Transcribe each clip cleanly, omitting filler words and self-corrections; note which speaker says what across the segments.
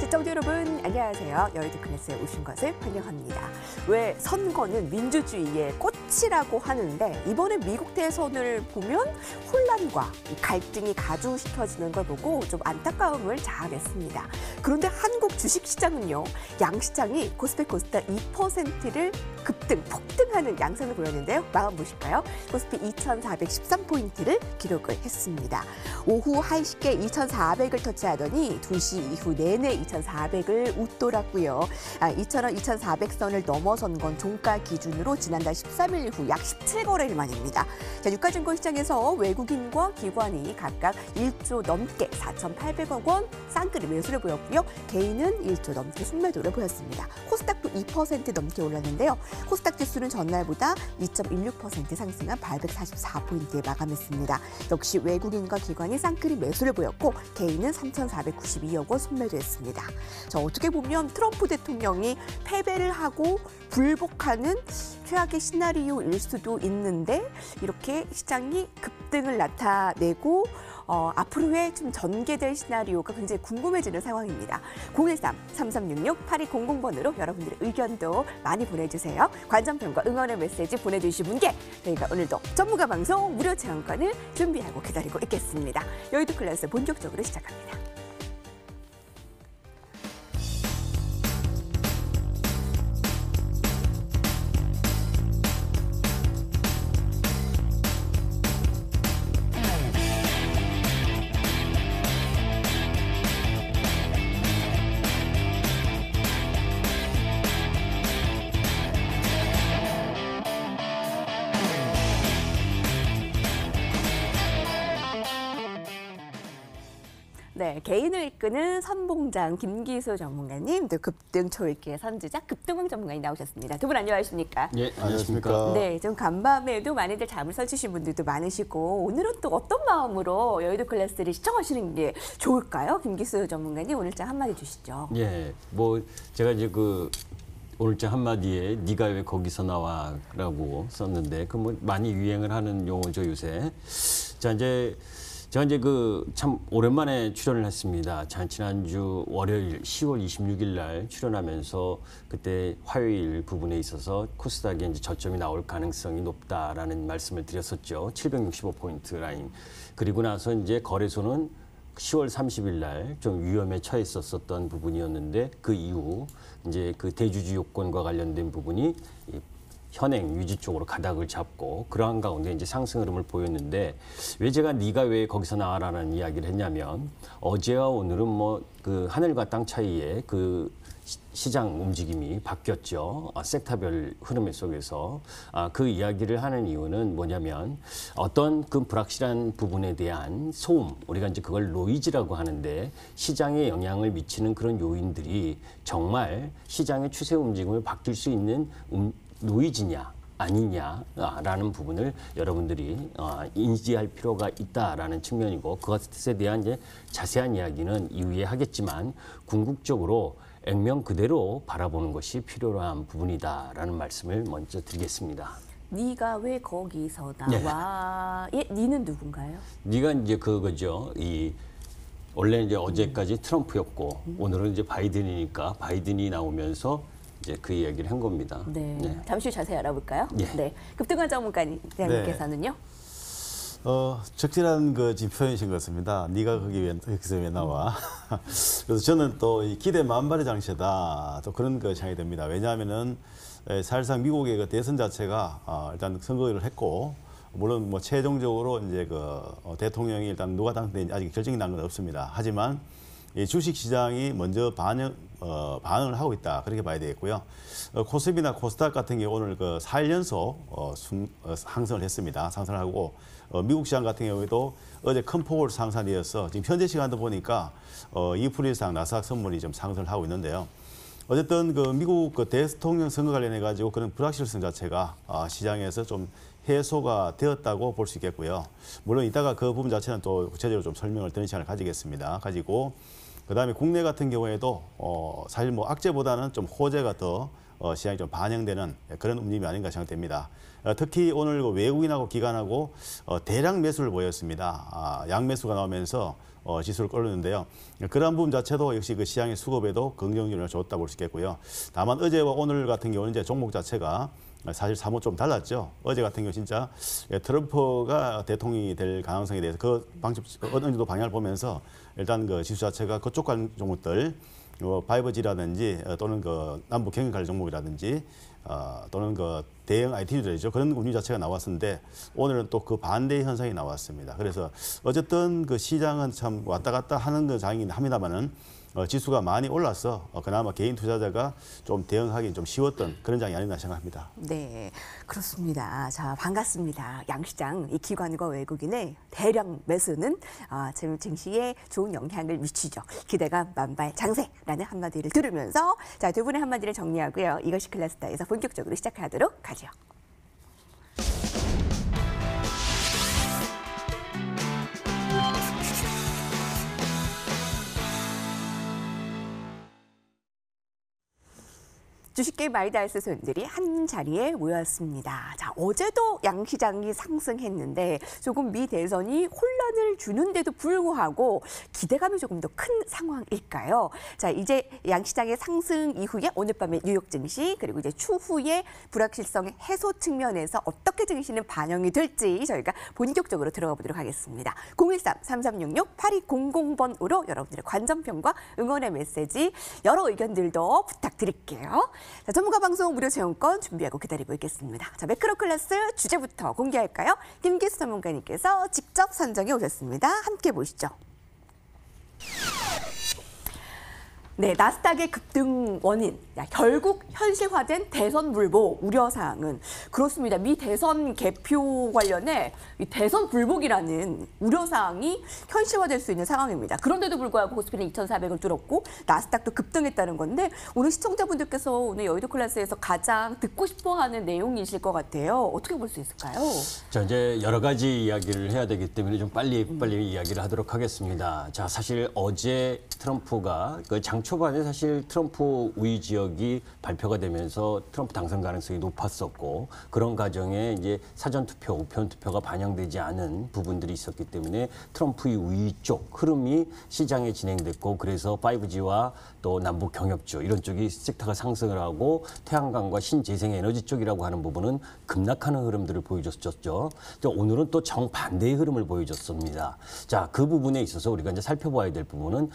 Speaker 1: 시청자 여러분 안녕하세요. 여의도 클래스에 오신 것을 환영합니다. 왜 선거는 민주주의의 꽃이라고 하는데 이번에 미국 대선을 보면 혼란과 갈등이 가중시켜지는 걸 보고 좀 안타까움을 자아냈습니다. 그런데 한국 주식시장은요. 양시장이 코스피 코스닥 2%를 급등, 폭등하는 양상을 보였는데요. 마감 보실까요? 코스피 2,413포인트를 기록을 했습니다. 오후 1시께 2,400을 터치하더니 2시 이후 내내 2,400을 웃돌았고요. 2,000원, 2,400선을 넘어선 건 종가 기준으로 지난달 13일 이후 약 17거래일 만입니다. 자, 유가증권 시장에서 외국인과 기관이 각각 1조 넘게 4,800억 원 쌍끌이 매수를 보였고요. 개인은 1조 넘게 순매도를 보였습니다. 코스닥도 2% 넘게 올랐는데요. 코스닥 지수는 전날보다 2.16% 상승한 844포인트에 마감했습니다. 역시 외국인과 기관이 쌍끌이 매수를 보였고 개인은 3,492억 원 순매도했습니다. 자, 어떻게 보면 트럼프 대통령이 패배를 하고 불복하는 최악의 시나리오일 수도 있는데 이렇게 시장이 급등을 나타내고 앞으로의 좀 전개될 시나리오가 굉장히 궁금해지는 상황입니다. 013-3366-8200번으로 여러분들의 의견도 많이 보내주세요. 관전평가 응원의 메시지 보내주신 분께 저희가 오늘도 전문가 방송 무료 체험권을 준비하고 기다리고 있겠습니다. 여의도 클래스 본격적으로 시작합니다. 네, 개인을 이끄는 선봉장 김기수 전문가님, 또 급등 초읽기의 선지자 급등왕 전문가님 나오셨습니다. 두 분 안녕하십니까?
Speaker 2: 예, 안녕하십니까?
Speaker 1: 네, 좀 간밤에도 많이들 잠을 설치신 분들도 많으시고 오늘은 또 어떤 마음으로 여의도 클래스를 시청하시는 게 좋을까요? 김기수 전문가님 오늘장 한마디 주시죠.
Speaker 2: 예, 뭐 제가 이제 오늘장 한마디에 네가 왜 거기서 나와라고 썼는데 그 뭐 많이 유행을 하는 용어죠 요새. 자 이제. 제가 이제 참 오랜만에 출연을 했습니다. 지난주 월요일 10월 26일 날 출연하면서 그때 화요일 부분에 있어서 코스닥에 이제 저점이 나올 가능성이 높다라는 말씀을 드렸었죠. 765포인트 라인. 그리고 나서 이제 거래소는 10월 30일 날 좀 위험에 처했었던 부분이었는데 그 이후 이제 그 대주주 요건과 관련된 부분이 현행 유지 쪽으로 가닥을 잡고 그러한 가운데 이제 상승 흐름을 보였는데 왜 제가 네가 왜 거기서 나와라는 이야기를 했냐면 어제와 오늘은 뭐 그 하늘과 땅 차이에 그 시장 움직임이 바뀌었죠. 섹터별 흐름 속에서 그 이야기를 하는 이유는 뭐냐면 어떤 그 불확실한 부분에 대한 소음, 우리가 이제 그걸 노이즈라고 하는데 시장에 영향을 미치는 그런 요인들이 정말 시장의 추세 움직임을 바뀔 수 있는 노이즈냐 아니냐라는 부분을 여러분들이 인지할 필요가 있다라는 측면이고 그것에 대한 이제 자세한 이야기는 이후에 하겠지만 궁극적으로 액면 그대로 바라보는 것이 필요한 부분이다라는 말씀을 먼저 드리겠습니다.
Speaker 1: 네가 왜 거기서 나와? 예, 네는 누군가요?
Speaker 2: 네가 이제 그거죠. 원래 이제 어제까지 트럼프였고 오늘은 이제 바이든이니까 바이든이 나오면서 이제 그 이야기를 한 겁니다.
Speaker 1: 네. 네. 잠시 후 자세히 알아볼까요?
Speaker 2: 예.
Speaker 1: 네. 급등한 전문가님께서는요.
Speaker 3: 적절한 지금 표현이신 것 같습니다. 네가 거기서 왜 나와? 그래서 저는 또 이 기대 만발의 장세다. 또 그런 생각이 됩니다. 왜냐하면은 사실상 미국의 그 대선 자체가 일단 선거를 했고 물론 뭐 최종적으로 이제 대통령이 일단 누가 당선되는지 아직 결정이 난 건 없습니다. 하지만 이 주식 시장이 먼저 반응을 하고 있다. 그렇게 봐야 되겠고요. 코스피나 코스닥 같은 경우 오늘 4일 연속 상승을 했습니다. 상승을 하고 미국 시장 같은 경우에도 어제 큰 폭으로 상승이어서 지금 현재 시간도 보니까 2% 이상 나스닥 선물이 좀 상승을 하고 있는데요. 어쨌든 미국 대통령 선거 관련해 가지고 그런 불확실성 자체가 시장에서 좀 해소가 되었다고 볼 수 있겠고요. 물론 이따가 그 부분 자체는 또 구체적으로 좀 설명을 드리는 시간을 가지겠습니다. 가지고 그다음에 국내 같은 경우에도 사실 뭐 악재보다는 좀 호재가 더 시장이 좀 반영되는 그런 움직임이 아닌가 생각됩니다. 특히 오늘 그 외국인하고 기관하고 대량 매수를 보였습니다. 양매수가 나오면서 지수를 끌었는데요. 그러한 부분 자체도 역시 그 시장의 수급에도 긍정적으로 줬다고 볼 수 있겠고요. 다만 어제와 오늘 같은 경우는 이제 종목 자체가 사실 사뭇 좀 달랐죠. 어제 같은 경우 진짜 트럼프가 대통령이 될 가능성에 대해서 그 방식 어느 정도 방향을 보면서 일단 그 지수 자체가 그쪽 관 종목들 5G라든지 또는 그 남북 경영 관련 종목이라든지 또는 그 대형 IT주들이죠. 그런 운용 자체가 나왔었는데 오늘은 또 그 반대의 현상이 나왔습니다. 그래서 어쨌든 그 시장은 참 왔다 갔다 하는 그 장이긴 합니다만은 지수가 많이 올라서 그나마 개인 투자자가 좀 대응하기 좀 쉬웠던 그런 장이 아니나 생각합니다.
Speaker 1: 네, 그렇습니다. 자, 반갑습니다. 양시장 이 기관과 외국인의 대량 매수는 증시에 좋은 영향을 미치죠. 기대가 만발 장세라는 한마디를 들으면서 자, 두 분의 한마디를 정리하고요. 이것이 클래스다에서 본격적으로 시작하도록 하죠. 주식계 마이다이스 손들이 한 자리에 모였습니다. 자, 어제도 양시장이 상승했는데 조금 미 대선이 혼란을 주는데도 불구하고 기대감이 조금 더 큰 상황일까요? 자, 이제 양시장의 상승 이후에 오늘 밤에 뉴욕 증시 그리고 이제 추후에 불확실성 해소 측면에서 어떻게 증시는 반영이 될지 저희가 본격적으로 들어가 보도록 하겠습니다. 013-3366-8200번으로 여러분들의 관전평과 응원의 메시지 여러 의견들도 부탁드릴게요. 자, 전문가 방송 무료 체험권 준비하고 기다리고 있겠습니다. 자, 매크로 클래스 주제부터 공개할까요? 김기수 전문가님께서 직접 선정해 오셨습니다. 함께 보시죠. 네, 나스닥의 급등 원인, 결국 현실화된 대선 불복 우려사항은 그렇습니다. 미 대선 개표 관련해 이 대선 불복이라는 우려사항이 현실화될 수 있는 상황입니다. 그런데도 불구하고 코스피는 2,400을 뚫었고 나스닥도 급등했다는 건데 오늘 시청자분들께서 오늘 여의도 클래스에서 가장 듣고 싶어하는 내용이실 것 같아요. 어떻게 볼 수 있을까요?
Speaker 2: 자, 이제 여러 가지 이야기를 해야 되기 때문에 좀 빨리 이야기를 하도록 하겠습니다. 자, 사실 어제 트럼프가 장 초반에 사실 트럼프 우위 지역이 발표가 되면서 트럼프 당선 가능성이 높았었고 그런 과정에 이제 사전 투표, 우편 투표가 반영되지 않은 부분들이 있었기 때문에 트럼프의 우위 쪽 흐름이 시장에 진행됐고 그래서 5G와 또 남북 경협주 이런 쪽이 섹터가 상승을 하고 태양광과 신재생 에너지 쪽이라고 하는 부분은 급락하는 흐름들을 보여줬죠. 오늘은 또 정반대의 흐름을 보여줬습니다. 자, 그 부분에 있어서 우리가 이제 살펴봐야 될 부분은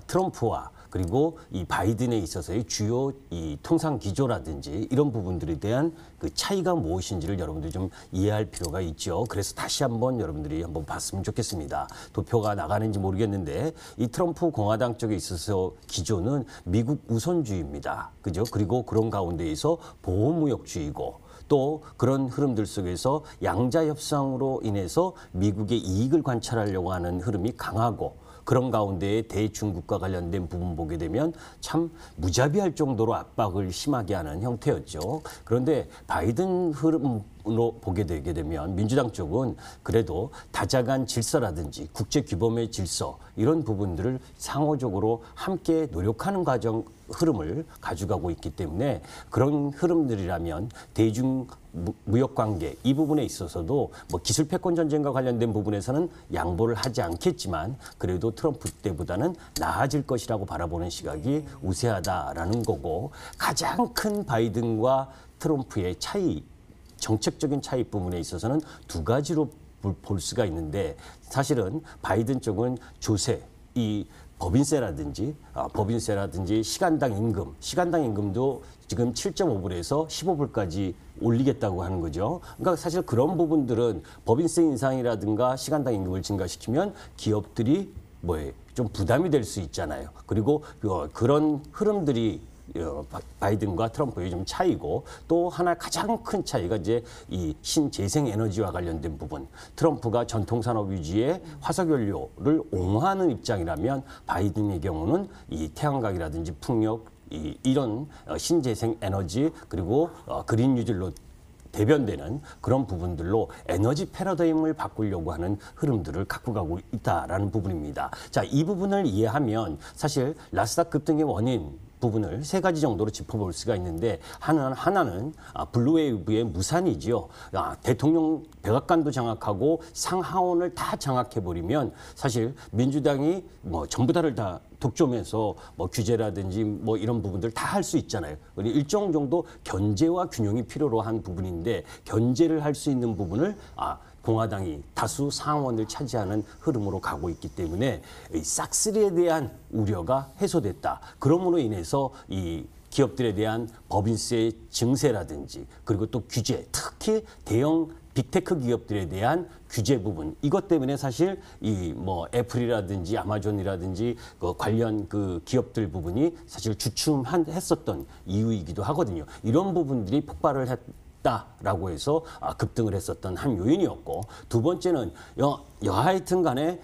Speaker 2: 트럼프와 그리고 이 바이든에 있어서의 주요 이 통상 기조라든지 이런 부분들에 대한 그 차이가 무엇인지를 여러분들이 좀 이해할 필요가 있죠. 그래서 다시 한번 여러분들이 한번 봤으면 좋겠습니다. 도표가 나가는지 모르겠는데 이 트럼프 공화당 쪽에 있어서 기조는 미국 우선주의입니다. 그죠? 그리고 그런 가운데에서 보호무역주의고 또 그런 흐름들 속에서 양자 협상으로 인해서 미국의 이익을 관찰하려고 하는 흐름이 강하고 그런 가운데에 대중국과 관련된 부분 보게 되면 참 무자비할 정도로 압박을 심하게 하는 형태였죠. 그런데 바이든 흐름으로 보게 되게 되면 민주당 쪽은 그래도 다자간 질서라든지 국제 규범의 질서 이런 부분들을 상호적으로 함께 노력하는 과정 흐름을 가져가고 있기 때문에 그런 흐름들이라면 대중 무역 관계 이 부분에 있어서도 뭐 기술 패권 전쟁과 관련된 부분에서는 양보를 하지 않겠지만 그래도 트럼프 때보다는 나아질 것이라고 바라보는 시각이 우세하다라는 거고 가장 큰 바이든과 트럼프의 차이 정책적인 차이 부분에 있어서는 두 가지로 볼 수가 있는데 사실은 바이든 쪽은 조세 이 법인세라든지 시간당 임금도 지금 7.5불에서 15불까지 올리겠다고 하는 거죠. 그러니까 사실 그런 부분들은 법인세 인상이라든가 시간당 임금을 증가시키면 기업들이 좀 부담이 될 수 있잖아요. 그리고 그런 흐름들이 바이든과 트럼프의 좀 차이고 또 하나 가장 큰 차이가 이제 이 신재생 에너지와 관련된 부분. 트럼프가 전통산업 위주의 화석연료를 옹호하는 입장이라면 바이든의 경우는 이 태양광이라든지 풍력 이런 신재생 에너지 그리고 그린 뉴딜로 대변되는 그런 부분들로 에너지 패러다임을 바꾸려고 하는 흐름들을 갖고 가고 있다라는 부분입니다. 자, 이 부분을 이해하면 사실 나스닥 급등의 원인 부분을 세 가지 정도로 짚어볼 수가 있는데 하나는 블루웨이브의 무산이지요. 대통령 백악관도 장악하고 상하원을 다 장악해버리면 사실 민주당이 뭐 전부 다를 다 독점해서 뭐 규제라든지 뭐 이런 부분들 다 할 수 있잖아요. 일정 정도 견제와 균형이 필요로 한 부분인데 견제를 할 수 있는 부분을 공화당이 다수 상원을 차지하는 흐름으로 가고 있기 때문에 이 싹쓸이에 대한 우려가 해소됐다. 그러므로 인해서 이 기업들에 대한 법인세 증세라든지 그리고 또 규제, 특히 대형 빅테크 기업들에 대한 규제 부분 이것 때문에 사실 이 뭐 애플이라든지 아마존이라든지 그 관련 그 기업들 부분이 사실 주춤했었던 이유이기도 하거든요. 이런 부분들이 폭발을 했다라고 해서 급등을 했었던 한 요인이었고 두 번째는 여하튼 간에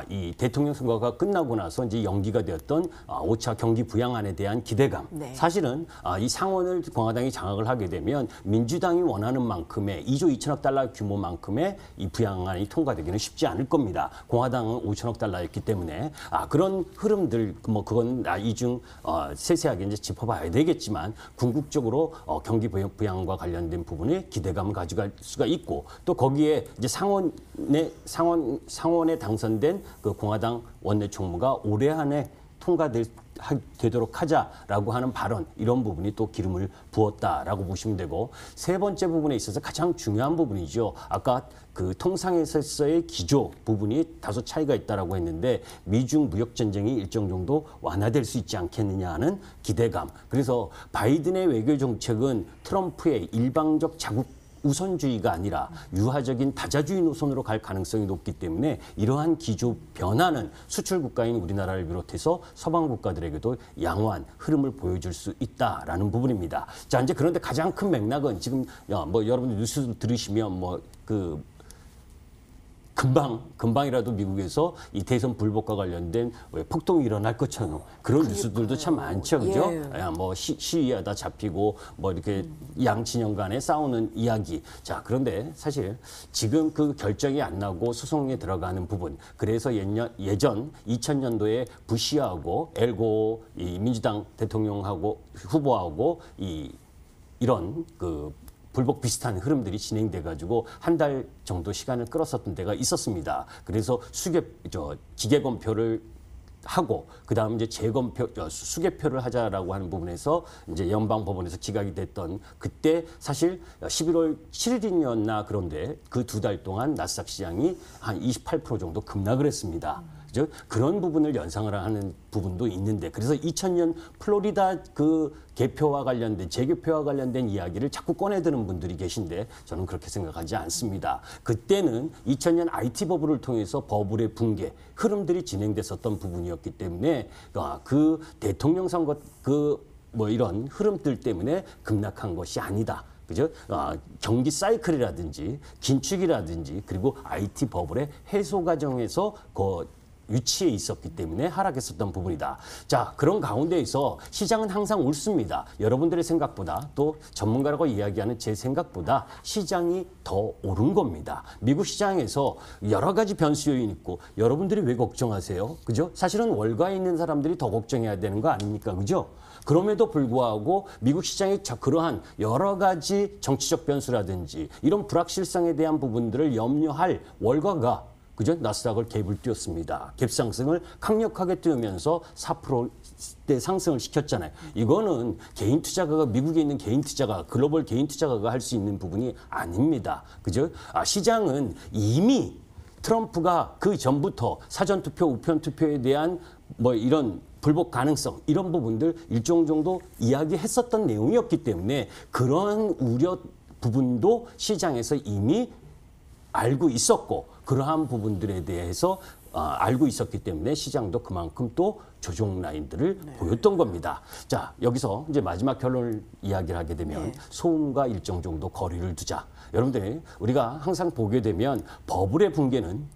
Speaker 2: 이 대통령 선거가 끝나고 나서 이제 연기가 되었던 5차 경기 부양안에 대한 기대감.
Speaker 1: 네.
Speaker 2: 사실은 이 상원을 공화당이 장악을 하게 되면 민주당이 원하는 만큼의 2조 2천억 달러 규모만큼의 이 부양안이 통과되기는 쉽지 않을 겁니다. 공화당은 5천억 달러였기 때문에 그런 흐름들 뭐 그건 이중 세세하게 이제 짚어봐야 되겠지만 궁극적으로 경기 부양과 관련된 부분에 기대감을 가져갈 수가 있고 또 거기에 이제 상원에 당선된 그 공화당 원내총무가 올해 안에 통과되도록 하자라고 하는 발언 이런 부분이 또 기름을 부었다라고 보시면 되고 세 번째 부분에 있어서 가장 중요한 부분이죠. 아까 그 통상에서의 기조 부분이 다소 차이가 있다라고 했는데 미중 무역 전쟁이 일정 정도 완화될 수 있지 않겠느냐 하는 기대감. 그래서 바이든의 외교 정책은 트럼프의 일방적 자국 우선주의가 아니라 유화적인 다자주의 노선으로 갈 가능성이 높기 때문에 이러한 기조 변화는 수출 국가인 우리나라를 비롯해서 서방 국가들에게도 양호한 흐름을 보여줄 수 있다라는 부분입니다. 자, 이제 그런데 가장 큰 맥락은 지금 뭐 여러분들 뉴스 들으시면 금방이라도 미국에서 이 대선 불복과 관련된 폭동이 일어날 것처럼 그런 뉴스들도 참 많죠, 그죠?
Speaker 1: 예.
Speaker 2: 뭐 시위하다 잡히고 뭐 이렇게 양 진영 간에 싸우는 이야기. 자, 그런데 사실 지금 그 결정이 안 나고 소송에 들어가는 부분. 그래서 예전 2000년도에 부시하고 엘고 이 민주당 대통령하고 후보하고 이런 그 불복 비슷한 흐름들이 진행돼 가지고 한 달 정도 시간을 끌었었던 때가 있었습니다. 그래서 기계검표를 하고 그다음 이제 수개표를 하자라고 하는 부분에서 이제 연방 법원에서 기각이 됐던 그때 사실 11월 7일이었나 그런데 그 두 달 동안 나스닥 시장이 한 28% 정도 급락을 했습니다. 그죠? 그런 부분을 연상을 하는 부분도 있는데 그래서 2000년 플로리다 그 개표와 관련된 재개표와 관련된 이야기를 자꾸 꺼내드는 분들이 계신데 저는 그렇게 생각하지 않습니다. 그때는 2000년 IT 버블을 통해서 버블의 붕괴 흐름들이 진행됐었던 부분이었기 때문에 그 대통령 선거 뭐 이런 흐름들 때문에 급락한 것이 아니다. 그죠? 경기 사이클이라든지 긴축이라든지 그리고 IT 버블의 해소 과정에서 위치에 있었기 때문에 하락했었던 부분이다. 자, 그런 가운데에서 시장은 항상 옳습니다. 여러분들의 생각보다 또 전문가라고 이야기하는 제 생각보다 시장이 더 옳은 겁니다. 미국 시장에서 여러 가지 변수 요인이 있고 여러분들이 왜 걱정하세요? 그죠? 사실은 월가에 있는 사람들이 더 걱정해야 되는 거 아닙니까? 그죠? 그럼에도 불구하고 미국 시장의 그러한 여러 가지 정치적 변수라든지 이런 불확실성에 대한 부분들을 염려할 월가가 그죠? 나스닥을 갭을 띄웠습니다. 갭 상승을 강력하게 띄우면서 4%대 상승을 시켰잖아요. 이거는 개인 투자가가 미국에 있는 개인 투자가 글로벌 개인 투자가가 할 수 있는 부분이 아닙니다. 그죠? 시장은 이미 트럼프가 그 전부터 사전 투표, 우편 투표에 대한 뭐 이런 불복 가능성 이런 부분들 일정 정도 이야기했었던 내용이었기 때문에 그런 우려 부분도 시장에서 이미 알고 있었고 그러한 부분들에 대해서 알고 있었기 때문에 시장도 그만큼 또 조정 라인들을 보였던 겁니다. 자, 여기서 이제 마지막 결론을 이야기를 하게 되면 소음과 일정 정도 거리를 두자. 여러분들 우리가 항상 보게 되면 버블의 붕괴는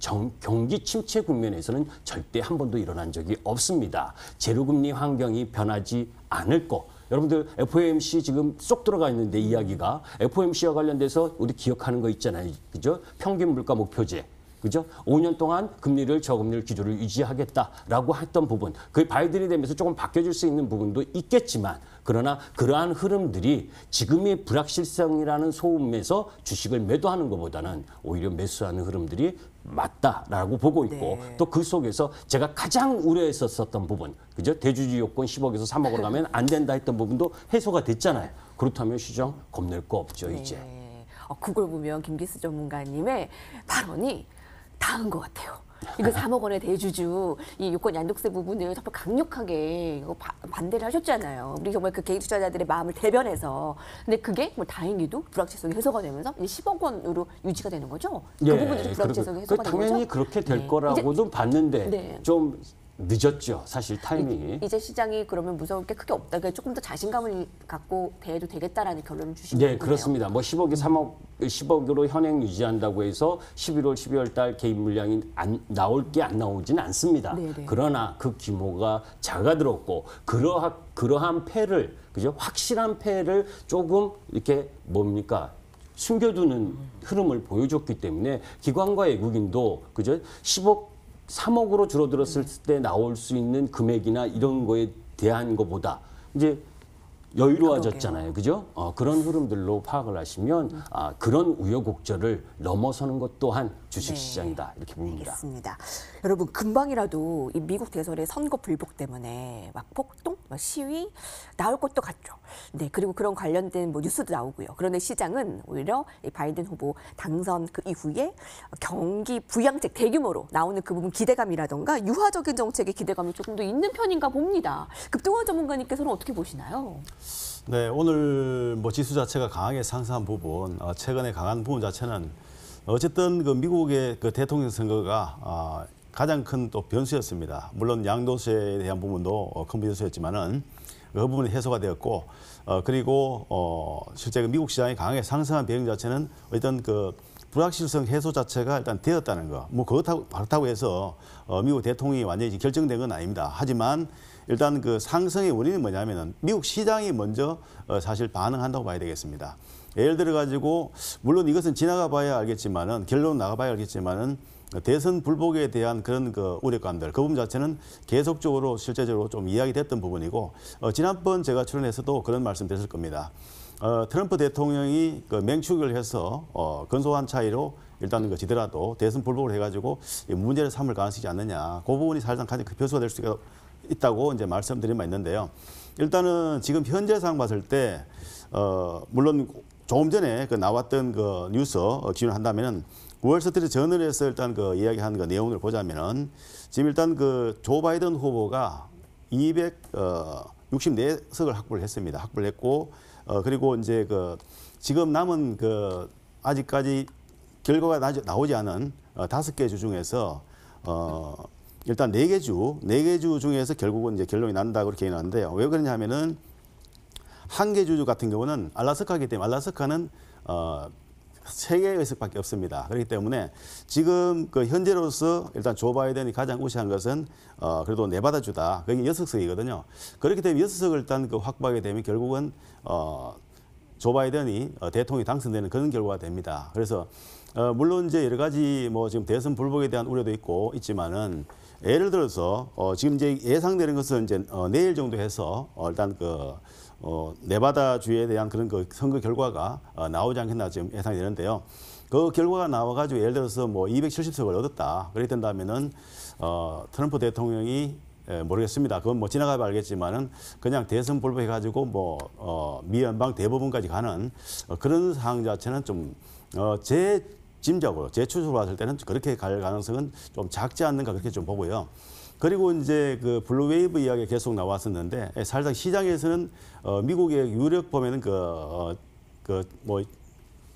Speaker 2: 경기 침체 국면에서는 절대 한 번도 일어난 적이 없습니다. 제로금리 환경이 변하지 않을 거. 여러분들 FOMC 지금 쏙 들어가 있는데 이야기가 FOMC와 관련돼서 우리 기억하는 거 있잖아요. 그죠? 평균 물가 목표제. 그죠? 5년 동안 금리를 저금리 기조를 유지하겠다라고 했던 부분, 그 바이든이 되면서 조금 바뀌어질 수 있는 부분도 있겠지만, 그러나 그러한 흐름들이 지금의 불확실성이라는 소음에서 주식을 매도하는 것보다는 오히려 매수하는 흐름들이 맞다라고 보고 있고,
Speaker 1: 네.
Speaker 2: 또 그 속에서 제가 가장 우려했었던 부분, 그죠? 대주주 요건 10억에서 3억으로 가면 안 된다 했던 부분도 해소가 됐잖아요. 그렇다면 시장 겁낼 거 없죠, 이제.
Speaker 1: 그걸 보면 김기수 전문가님의 발언이 다은 것 같아요. 이거 3억 원의 대주주 이 요건 양도세 부분을 정말 강력하게 이거 반대를 하셨잖아요. 우리 정말 그 개인 투자자들의 마음을 대변해서. 근데 그게 뭐 다행히도 불확실성이 해소가 되면서 이제 10억 원으로 유지가 되는 거죠. 그 부분도 좀 불확실성이 해소가 되는 거죠.
Speaker 2: 당연히 그렇게 될
Speaker 1: 네.
Speaker 2: 거라고도 봤는데
Speaker 1: 네.
Speaker 2: 좀 늦었죠, 사실 타이밍이.
Speaker 1: 이제 시장이 그러면 무서울 게 크게 없다. 그러니까 조금 더 자신감을 갖고 대해도 되겠다라는 결론을 주시는
Speaker 2: 네,
Speaker 1: 거네요.
Speaker 2: 그렇습니다. 뭐 10억으로 현행 유지한다고 해서 11월, 12월 달 개입 물량이 나올 게 안 나오지는 않습니다.
Speaker 1: 네네.
Speaker 2: 그러나 그 규모가 작아들었고 그러한 패를, 그죠? 확실한 패를 조금 이렇게 뭡니까? 숨겨두는 흐름을 보여줬기 때문에 기관과 외국인도, 그죠? 3억으로 줄어들었을 때 나올 수 있는 금액이나 이런 거에 대한 것보다 이제 여유로워졌잖아요. 그죠? 그런 흐름들로 파악을 하시면 그런 우여곡절을 넘어서는 것 또한 주식시장이다. 이렇게 봅니다.
Speaker 1: 알겠습니다. 여러분 금방이라도 이 미국 대선의 선거 불복 때문에 막 폭동, 막 시위 나올 것도 같죠. 네, 그리고 그런 관련된 뭐 뉴스도 나오고요. 그런데 시장은 오히려 이 바이든 후보 당선 그 이후에 경기 부양책 대규모로 나오는 그 부분 기대감이라던가 유화적인 정책의 기대감이 조금 더 있는 편인가 봅니다. 급등화 전문가님께서는 어떻게 보시나요?
Speaker 3: 네, 오늘 뭐 지수 자체가 강하게 상승한 부분, 최근에 강한 부분 자체는 어쨌든 그 미국의 그 대통령 선거가 가장 큰 또 변수였습니다. 물론 양도세에 대한 부분도 큰 변수였지만은 그 부분이 해소가 되었고, 그리고 실제 그 미국 시장이 강하게 상승한 배경 자체는 어떤 그 불확실성 해소 자체가 일단 되었다는 거. 뭐 그렇다고 해서 미국 대통령이 완전히 결정된 건 아닙니다. 하지만 일단 그 상승의 원인이 뭐냐면은 미국 시장이 먼저 사실 반응한다고 봐야 되겠습니다. 예를 들어 가지고 물론 이것은 지나가 봐야 알겠지만은 결론 나가 봐야 알겠지만은 대선 불복에 대한 그런 그 우려감들 그 부분 자체는 계속적으로 실제적으로 좀 이야기됐던 부분이고 지난번 제가 출연해서도 그런 말씀 드렸을 겁니다. 트럼프 대통령이 그 맹추격을 해서 근소한 차이로 일단 그 지더라도 대선 불복을 해가지고 문제를 삼을 가능성이 있지 않느냐. 그 부분이 사실상 가장 큰 변수가 될 수 있다고 이제 말씀드린 바 있는데요. 일단은 지금 현재 상황 봤을 때 물론 조금 전에 그 나왔던 그 뉴스 기준을 한다면은 월스트리트 저널에서 일단 그 이야기한 그 내용을 보자면은 지금 일단 그 조 바이든 후보가 264석을 확보를 했습니다. 확보를 했고 그리고 이제 그 지금 남은 그 아직까지 결과가 나오지 않은 5개 주 중에서 일단 4개 주 중에서 결국은 이제 결론이 난다 그렇게 얘기하는데요. 왜 그러냐면은 한 개 주 같은 경우는 알라스카이기 때문에 알라스카는 3개의 의석밖에 없습니다. 그렇기 때문에 지금 그 현재로서 일단 조 바이든이 가장 우세한 것은 그래도 네바다 주다. 그게 6석이거든요. 그렇기 때문에 6석을 일단 그 확보하게 되면 결국은 조 바이든이 대통령이 당선되는 그런 결과가 됩니다. 그래서 물론 이제 여러 가지 뭐 지금 대선 불복에 대한 우려도 있지만은 예를 들어서 지금 이제 예상되는 것은 이제 내일 정도 해서 일단 그 네바다 주에 대한 그런 그 선거 결과가 나오지 않겠나 지금 예상이 되는데요. 그 결과가 나와가지고 예를 들어서 뭐 270석을 얻었다. 그렇게 된다면은 트럼프 대통령이 모르겠습니다. 그건 뭐 지나가면 알겠지만은 그냥 대선 불복해가지고 뭐 미연방 대법원까지 가는 그런 상황 자체는 좀 제 짐작으로 제 추측으로 봤을 때는 그렇게 갈 가능성은 좀 작지 않는가 그렇게 좀 보고요. 그리고 이제 그 블루웨이브 이야기가 계속 나왔었는데 사실상 시장에서는 미국의 유력 보면은 뭐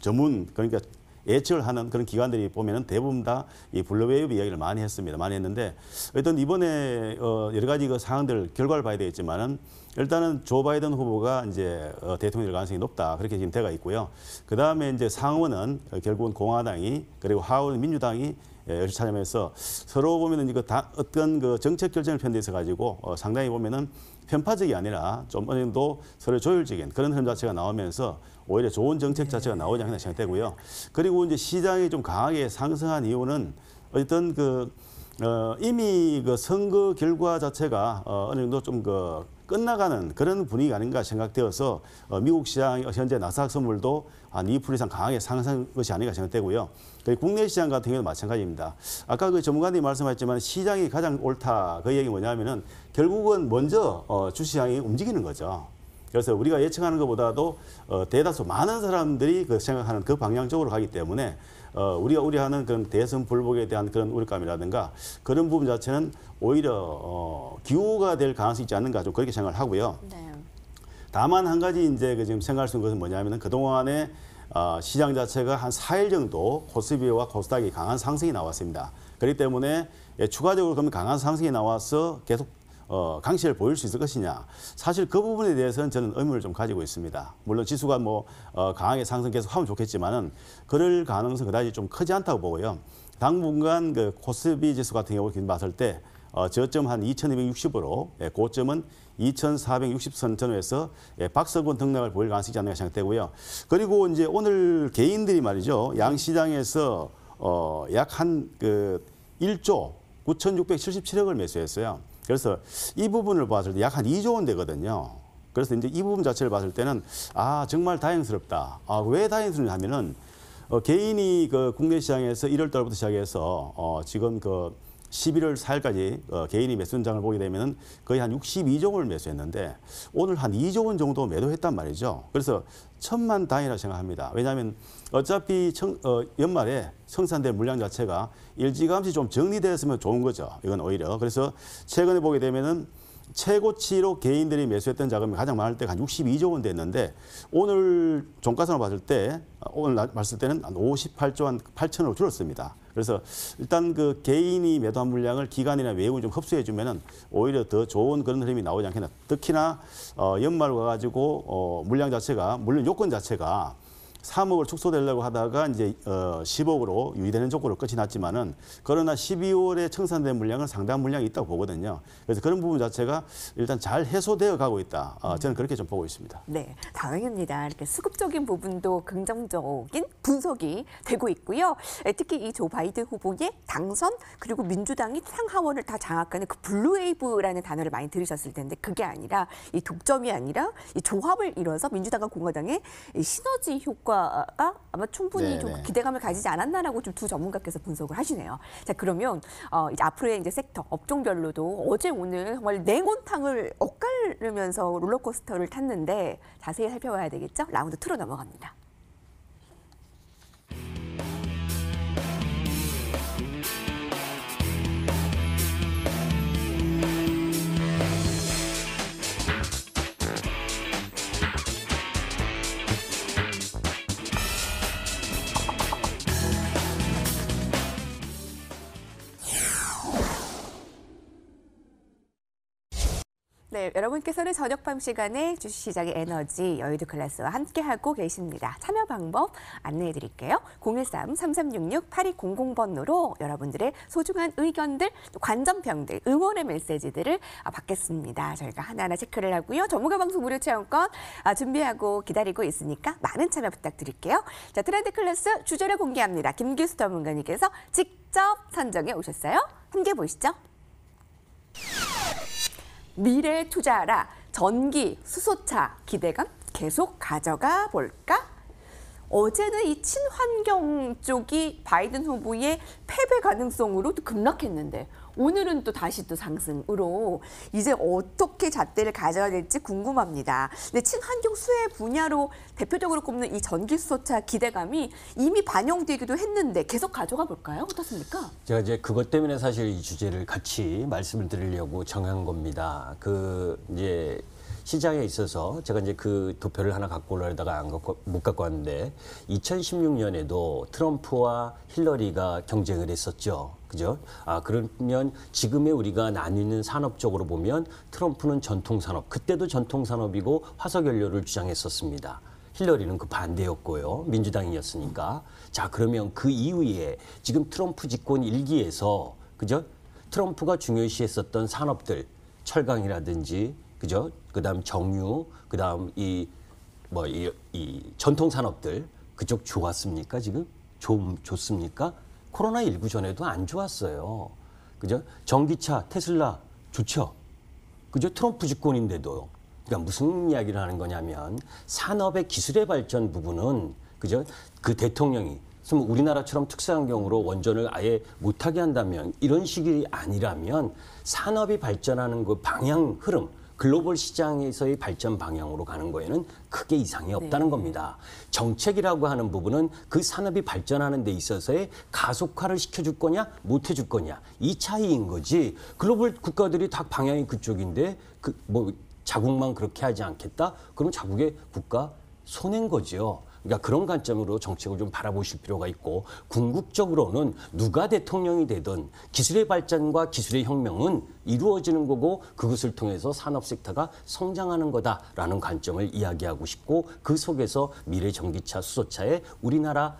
Speaker 3: 전문 그러니까 예측을 하는 그런 기관들이 보면은 대부분 다 이 블루웨이브 이야기를 많이 했습니다. 많이 했는데 어떤 이번에 여러 가지 그 상황들 결과를 봐야 되겠지만은 일단은 조 바이든 후보가 이제 대통령이 될 가능성이 높다. 그렇게 지금 돼가 있고요. 그 다음에 이제 상원은 결국은 공화당이 그리고 하원 민주당이 여실 참여해서 서로 보면은 이거 다 어떤 그 정책 결정을 편에 있어 가지고 상당히 보면은 편파적이 아니라 좀 어느 정도 서로 조율적인 그런 흐름 자체가 나오면서 오히려 좋은 정책 자체가 나오지 않나 생각되고요. 그리고 이제 시장이 좀 강하게 상승한 이유는 어떤 이미 그 선거 결과 자체가 어느 정도 좀 끝나가는 그런 분위기가 아닌가 생각되어서 미국 시장 현재 나스닥 선물도 한 2% 이상 강하게 상승한 것이 아닌가 생각되고요. 그리고 국내 시장 같은 경우도 마찬가지입니다. 아까 그 전문가님이 말씀하셨지만 시장이 가장 옳다. 그 얘기 뭐냐면은 결국은 먼저 주시장이 움직이는 거죠. 그래서 우리가 예측하는 것보다도 대다수 많은 사람들이 생각하는 그 방향 쪽으로 가기 때문에 우리가 우려하는 그런 대선 불복에 대한 그런 우려감이라든가 그런 부분 자체는 오히려 기후가 될 가능성이 있지 않는가 좀 그렇게 생각을 하고요.
Speaker 1: 네.
Speaker 3: 다만 한 가지 이제 지금 생각할 수 있는 것은 뭐냐면은 그동안에 시장 자체가 한 4일 정도 코스피와 코스닥이 강한 상승이 나왔습니다. 그렇기 때문에 추가적으로 그러면 강한 상승이 나와서 계속 강세를 보일 수 있을 것이냐. 사실 그 부분에 대해서는 저는 의문을 좀 가지고 있습니다. 물론 지수가 강하게 상승 계속 하면 좋겠지만은 그럴 가능성은 그다지 좀 크지 않다고 보고요. 당분간 그 코스피 지수 같은 경우 봤을 때 저점 한 2260으로 고점은 2460선 전후에서 박스권 등락을 보일 가능성이 있지 않나 생각되고요. 그리고 이제 오늘 개인들이 말이죠. 양 시장에서 약 한 1조 9,677억을 매수했어요. 그래서 이 부분을 봤을 때 약 한 2조 원 되거든요. 그래서 이제 이 부분 자체를 봤을 때는 정말 다행스럽다. 왜 다행스럽냐 하면은 개인이 국내 시장에서 1월 달부터 시작해서 지금 11월 4일까지 개인이 매수장을 보게 되면은 거의 한 62조 원을 매수했는데 오늘 한 2조 원 정도 매도했단 말이죠. 그래서 천만다행이라고 생각합니다. 왜냐하면 어차피 연말에 청산된 물량 자체가 일찌감치 좀 정리되었으면 좋은 거죠. 이건 오히려. 그래서 최근에 보게 되면은 최고치로 개인들이 매수했던 자금이 가장 많을 때가 한 62조 원 됐는데 오늘 종가상으로 봤을 때 오늘 봤을 때는 한 58조 한 8천으로 줄었습니다. 그래서 일단 개인이 매도한 물량을 기관이나 외국이 좀 흡수해 주면은 오히려 더 좋은 그런 흐름이 나오지 않겠나. 특히나 연말 와가지고 물량 자체가 물론 요건 자체가 3억을 축소되려고 하다가 이제 10억으로 유지되는 쪽으로 끝이 났지만은 그러나 12월에 청산된 물량은 상당한 물량이 있다고 보거든요. 그래서 그런 부분 자체가 일단 잘 해소되어 가고 있다. 저는 그렇게 좀 보고 있습니다.
Speaker 1: 네, 다행입니다. 이렇게 수급적인 부분도 긍정적인 분석이 되고 있고요. 특히 이 조 바이든 후보의 당선 그리고 민주당이 상하원을 다 장악하는 그 블루웨이브라는 단어를 많이 들으셨을 텐데 그게 아니라 이 독점이 아니라 이 조합을 이뤄서 민주당과 공화당의 이 시너지 효과가 아마 충분히 좀 기대감을 가지지 않았나라고 좀 두 전문가께서 분석을 하시네요. 자, 그러면 이제 앞으로의 이제 섹터 업종별로도 어제 오늘 정말 냉온탕을 엇갈르면서 롤러코스터를 탔는데 자세히 살펴봐야 되겠죠? 라운드 2로 넘어갑니다. 네, 여러분께서는 저녁밤 시간에 주식시장의 에너지 여의도 클래스와 함께하고 계십니다. 참여 방법 안내해 드릴게요. 013-3366-8200번으로 여러분들의 소중한 의견들, 관전평들, 응원의 메시지들을 받겠습니다. 저희가 하나하나 체크를 하고요. 전문가 방송 무료 체험권 준비하고 기다리고 있으니까 많은 참여 부탁드릴게요. 자, 트렌드 클래스 주제를 공개합니다. 김규수 전문가님께서 직접 선정해 오셨어요. 함께 보시죠. 미래에 투자하라. 전기, 수소차 기대감 계속 가져가 볼까? 어제는 이 친환경 쪽이 바이든 후보의 패배 가능성으로 또 급락했는데 오늘은 또 다시 또 상승으로 이제 어떻게 잣대를 가져야 될지 궁금합니다. 근데 친환경 수혜 분야로 대표적으로 꼽는 이 전기수소차 기대감이 이미 반영되기도 했는데 계속 가져가 볼까요? 어떻습니까?
Speaker 2: 제가 이제 그것 때문에 사실 이 주제를 같이 말씀을 드리려고 정한 겁니다. 이제 시장에 있어서 제가 이제 그 도표를 하나 갖고 오려다가 못 갖고 왔는데 2016년에도 트럼프와 힐러리가 경쟁을 했었죠. 그죠? 그러면 지금의 우리가 나뉘는 산업적으로 보면 트럼프는 전통산업, 그때도 전통산업이고 화석연료를 주장했었습니다. 힐러리는 그 반대였고요. 민주당이었으니까. 자, 그러면 그 이후에 지금 트럼프 집권 일기에서 그죠? 트럼프가 중요시했었던 산업들, 철강이라든지 그죠? 그다음 정유, 그다음 이 전통 산업들 그쪽 좋았습니까? 지금 좀 좋습니까? 코로나19 전에도 안 좋았어요. 그죠? 전기차, 테슬라 좋죠. 그죠? 트럼프 집권인데도요. 그러니까 무슨 이야기를 하는 거냐면 산업의 기술의 발전 부분은 그죠? 그 대통령이 우리나라처럼 특수한 경우로 원전을 아예 못하게 한다면 이런 식이 아니라면 산업이 발전하는 그 방향 흐름 글로벌 시장에서의 발전 방향으로 가는 거에는 크게 이상이 없다는 겁니다. 정책이라고 하는 부분은 그 산업이 발전하는 데 있어서의 가속화를 시켜줄 거냐 못 해줄 거냐 이 차이인 거지. 글로벌 국가들이 다 방향이 그쪽인데 자국만 그렇게 하지 않겠다? 그럼 자국의 국가 손해인 거죠. 그러니까 그런 관점으로 정책을 좀 바라보실 필요가 있고 궁극적으로는 누가 대통령이 되든 기술의 발전과 기술의 혁명은 이루어지는 거고 그것을 통해서 산업 섹터가 성장하는 거다라는 관점을 이야기하고 싶고 그 속에서 미래 전기차 수소차의 우리나라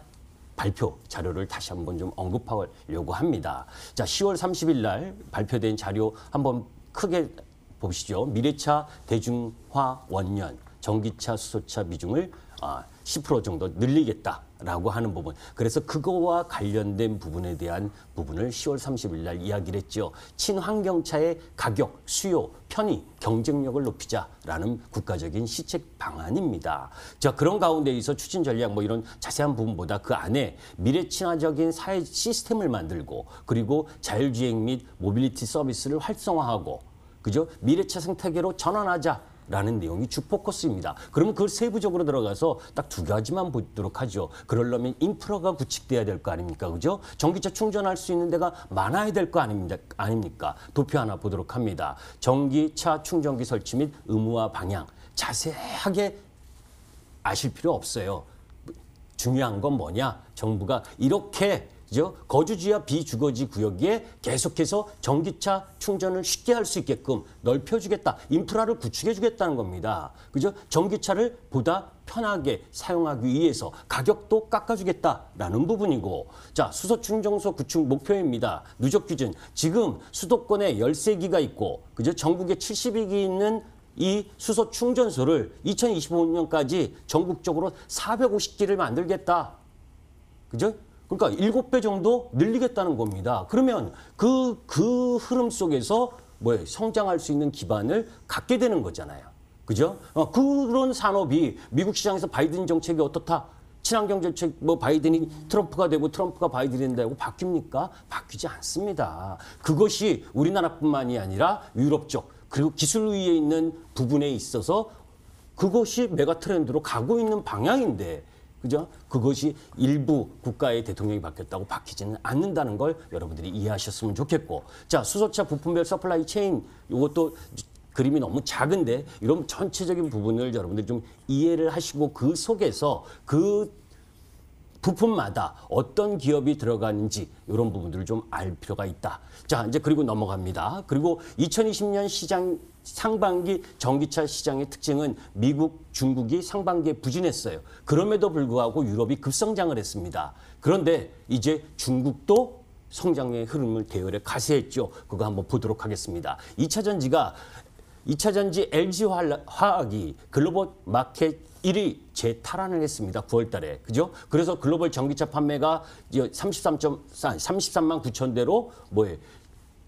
Speaker 2: 발표 자료를 다시 한번 좀 언급하려고 합니다. 자, 10월 30일 날 발표된 자료 한번 크게 보시죠. 미래차 대중화 원년 전기차 수소차 비중을 10% 정도 늘리겠다라고 하는 부분. 그래서 그거와 관련된 부분에 대한 부분을 10월 30일 날 이야기를 했죠. 친환경차의 가격, 수요, 편의, 경쟁력을 높이자라는 국가적인 시책 방안입니다. 자, 그런 가운데에서 추진 전략 이런 자세한 부분보다 그 안에 미래 친화적인 사회 시스템을 만들고 그리고 자율주행 및 모빌리티 서비스를 활성화하고 그죠? 미래차 생태계로 전환하자. 라는 내용이 주 포커스입니다. 그러면 그걸 세부적으로 들어가서 딱 두 가지만 보도록 하죠. 그러려면 인프라가 구축돼야 될 거 아닙니까? 그죠? 전기차 충전할 수 있는 데가 많아야 될 거 아닙니까? 도표 하나 보도록 합니다. 전기차 충전기 설치 및 의무화 방향. 자세하게 아실 필요 없어요. 중요한 건 뭐냐? 정부가 이렇게 그죠? 거주지와 비주거지 구역에 계속해서 전기차 충전을 쉽게 할 수 있게끔 넓혀주겠다. 인프라를 구축해주겠다는 겁니다. 그죠? 전기차를 보다 편하게 사용하기 위해서 가격도 깎아주겠다라는 부분이고 자, 수소 충전소 구축 목표입니다. 누적 기준. 지금 수도권에 13기가 있고 그죠? 전국에 70기 있는 이 수소 충전소를 2025년까지 전국적으로 450기를 만들겠다. 그죠? 그러니까 7배 정도 늘리겠다는 겁니다. 그러면 그 흐름 속에서 성장할 수 있는 기반을 갖게 되는 거잖아요. 그죠? 그런 산업이 미국 시장에서 바이든 정책이 어떻다? 친환경 정책 바이든이 트럼프가 되고 트럼프가 바이든이 된다고 바뀝니까? 바뀌지 않습니다. 그것이 우리나라뿐만이 아니라 유럽 쪽 그리고 기술 위에 있는 부분에 있어서 그것이 메가 트렌드로 가고 있는 방향인데 그죠? 그것이 일부 국가의 대통령이 바뀌었다고 바뀌지는 않는다는 걸 여러분들이 이해하셨으면 좋겠고 자, 수소차 부품별 서플라이 체인 이것도 그림이 너무 작은데 이런 전체적인 부분을 여러분들이 좀 이해를 하시고 그 속에서 그 부품마다 어떤 기업이 들어가는지 이런 부분들을 좀 알 필요가 있다. 자, 이제 그리고 넘어갑니다. 그리고 2020년 시장 상반기 전기차 시장의 특징은 미국, 중국이 상반기에 부진했어요. 그럼에도 불구하고 유럽이 급성장을 했습니다. 그런데 이제 중국도 성장의 흐름을 대열에 가세했죠. 그거 한번 보도록 하겠습니다. 2차 전지 LG화학이 글로벌 마켓 1위 재탈환을 했습니다. 9월 달에. 그죠? 그래서 글로벌 전기차 판매가 33만 9천 대로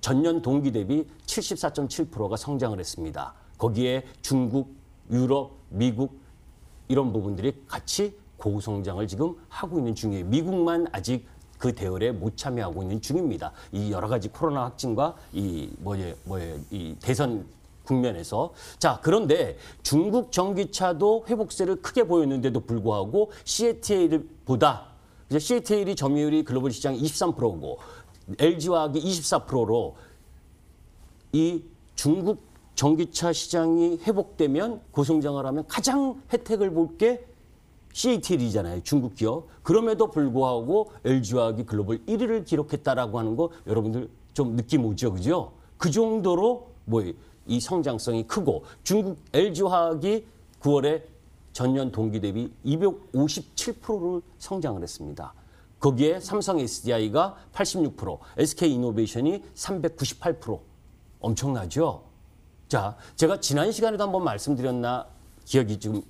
Speaker 2: 전년 동기 대비 74.7%가 성장을 했습니다. 거기에 중국, 유럽, 미국 이런 부분들이 같이 고성장을 지금 하고 있는 중이에요. 미국만 아직 그 대열에 못 참여하고 있는 중입니다. 이 여러 가지 코로나 확진과 이 대선 국면에서 자, 그런데 중국 전기차도 회복세를 크게 보였는데도 불구하고 CATL보다 CATL이 점유율이 글로벌 시장 23%고 LG화학이 24%로 이 중국 전기차 시장이 회복되면 고성장을 하면 가장 혜택을 볼 게 CATL이잖아요. 중국 기업. 그럼에도 불구하고 LG화학이 글로벌 1위를 기록했다라고 하는 거 여러분들 좀 느낌 오죠, 그죠? 그 정도로 이 성장성이 크고 중국 LG화학이 9월에 전년 동기 대비 257%를 성장을 했습니다. 거기에 삼성 SDI가 86%, SK이노베이션이 398%. 엄청나죠? 자, 제가 지난 시간에도 한번 말씀드렸나 기억이 좀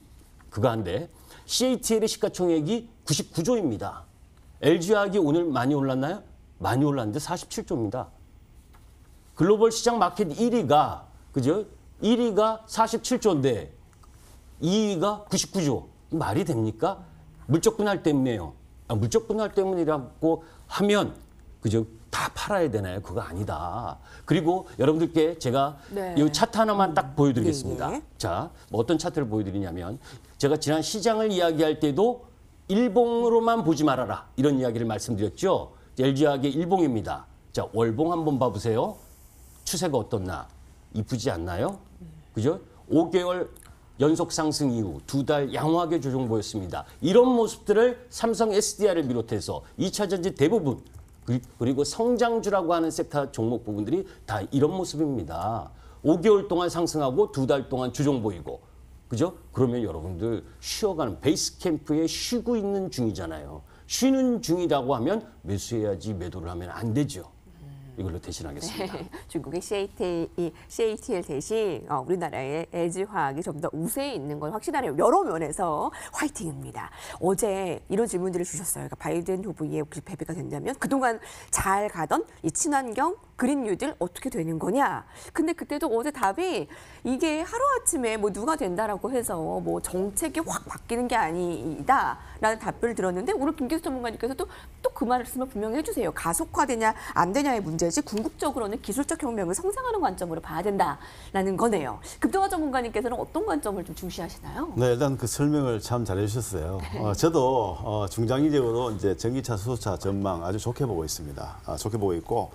Speaker 2: 그거한데 CATL의 시가총액이 99조입니다. LG화학이 오늘 많이 올랐나요? 많이 올랐는데 47조입니다. 글로벌 시장 마켓 1위가 그죠? 1위가 47조인데 2위가 99조. 말이 됩니까? 물적 분할 때문에요. 물적 분할 때문이라고 하면 그죠? 다 팔아야 되나요? 그거 아니다. 그리고 여러분들께 제가
Speaker 1: 네.
Speaker 2: 이 차트 하나만 딱 보여드리겠습니다.
Speaker 1: 예, 예.
Speaker 2: 자, 뭐 어떤 차트를 보여드리냐면 제가 지난 시장을 이야기할 때도 일봉으로만 보지 말아라 이런 이야기를 말씀드렸죠. LG화학의 일봉입니다. 자, 월봉 한번 봐보세요. 추세가 어떻나? 이쁘지 않나요? 그죠? 5개월 연속 상승 이후 2달 양호하게 조정 보였습니다. 이런 모습들을 삼성 SDI를 비롯해서 2차 전지 대부분 그리고 성장주라고 하는 섹터 종목 부분들이 다 이런 모습입니다. 5개월 동안 상승하고 2달 동안 조정 보이고 그죠? 그러면 여러분들 쉬어가는 베이스 캠프에 쉬고 있는 중이잖아요. 쉬는 중이라고 하면 매수해야지 매도를 하면 안 되죠. 이걸로 대신하겠습니다.
Speaker 1: 네, 중국의 CATL 대신 우리나라의 LG화학이 좀 더 우세에 있는 건 확실하네요. 여러 면에서 화이팅입니다. 어제 이런 질문들을 주셨어요. 그러니까 바이든 후보에 배배가 된다면 그동안 잘 가던 이 친환경 그린 뉴딜 어떻게 되는 거냐. 근데 그때도 어제 답이 이게 하루아침에 뭐 누가 된다라고 해서 뭐 정책이 확 바뀌는 게 아니다라는 답변을 들었는데 오늘 김기수 전문가님께서도 또 그 말씀을 분명히 해주세요. 가속화되냐 안 되냐의 문제지 궁극적으로는 기술적 혁명을 성장하는 관점으로 봐야 된다라는 거네요. 급동화 전문가님께서는 어떤 관점을 좀 중시하시나요?
Speaker 3: 네, 일단 그 설명을 참 잘해주셨어요. 저도 중장기적으로 이제 전기차, 수소차 전망 아주 좋게 보고 있습니다. 좋게 보고 있고,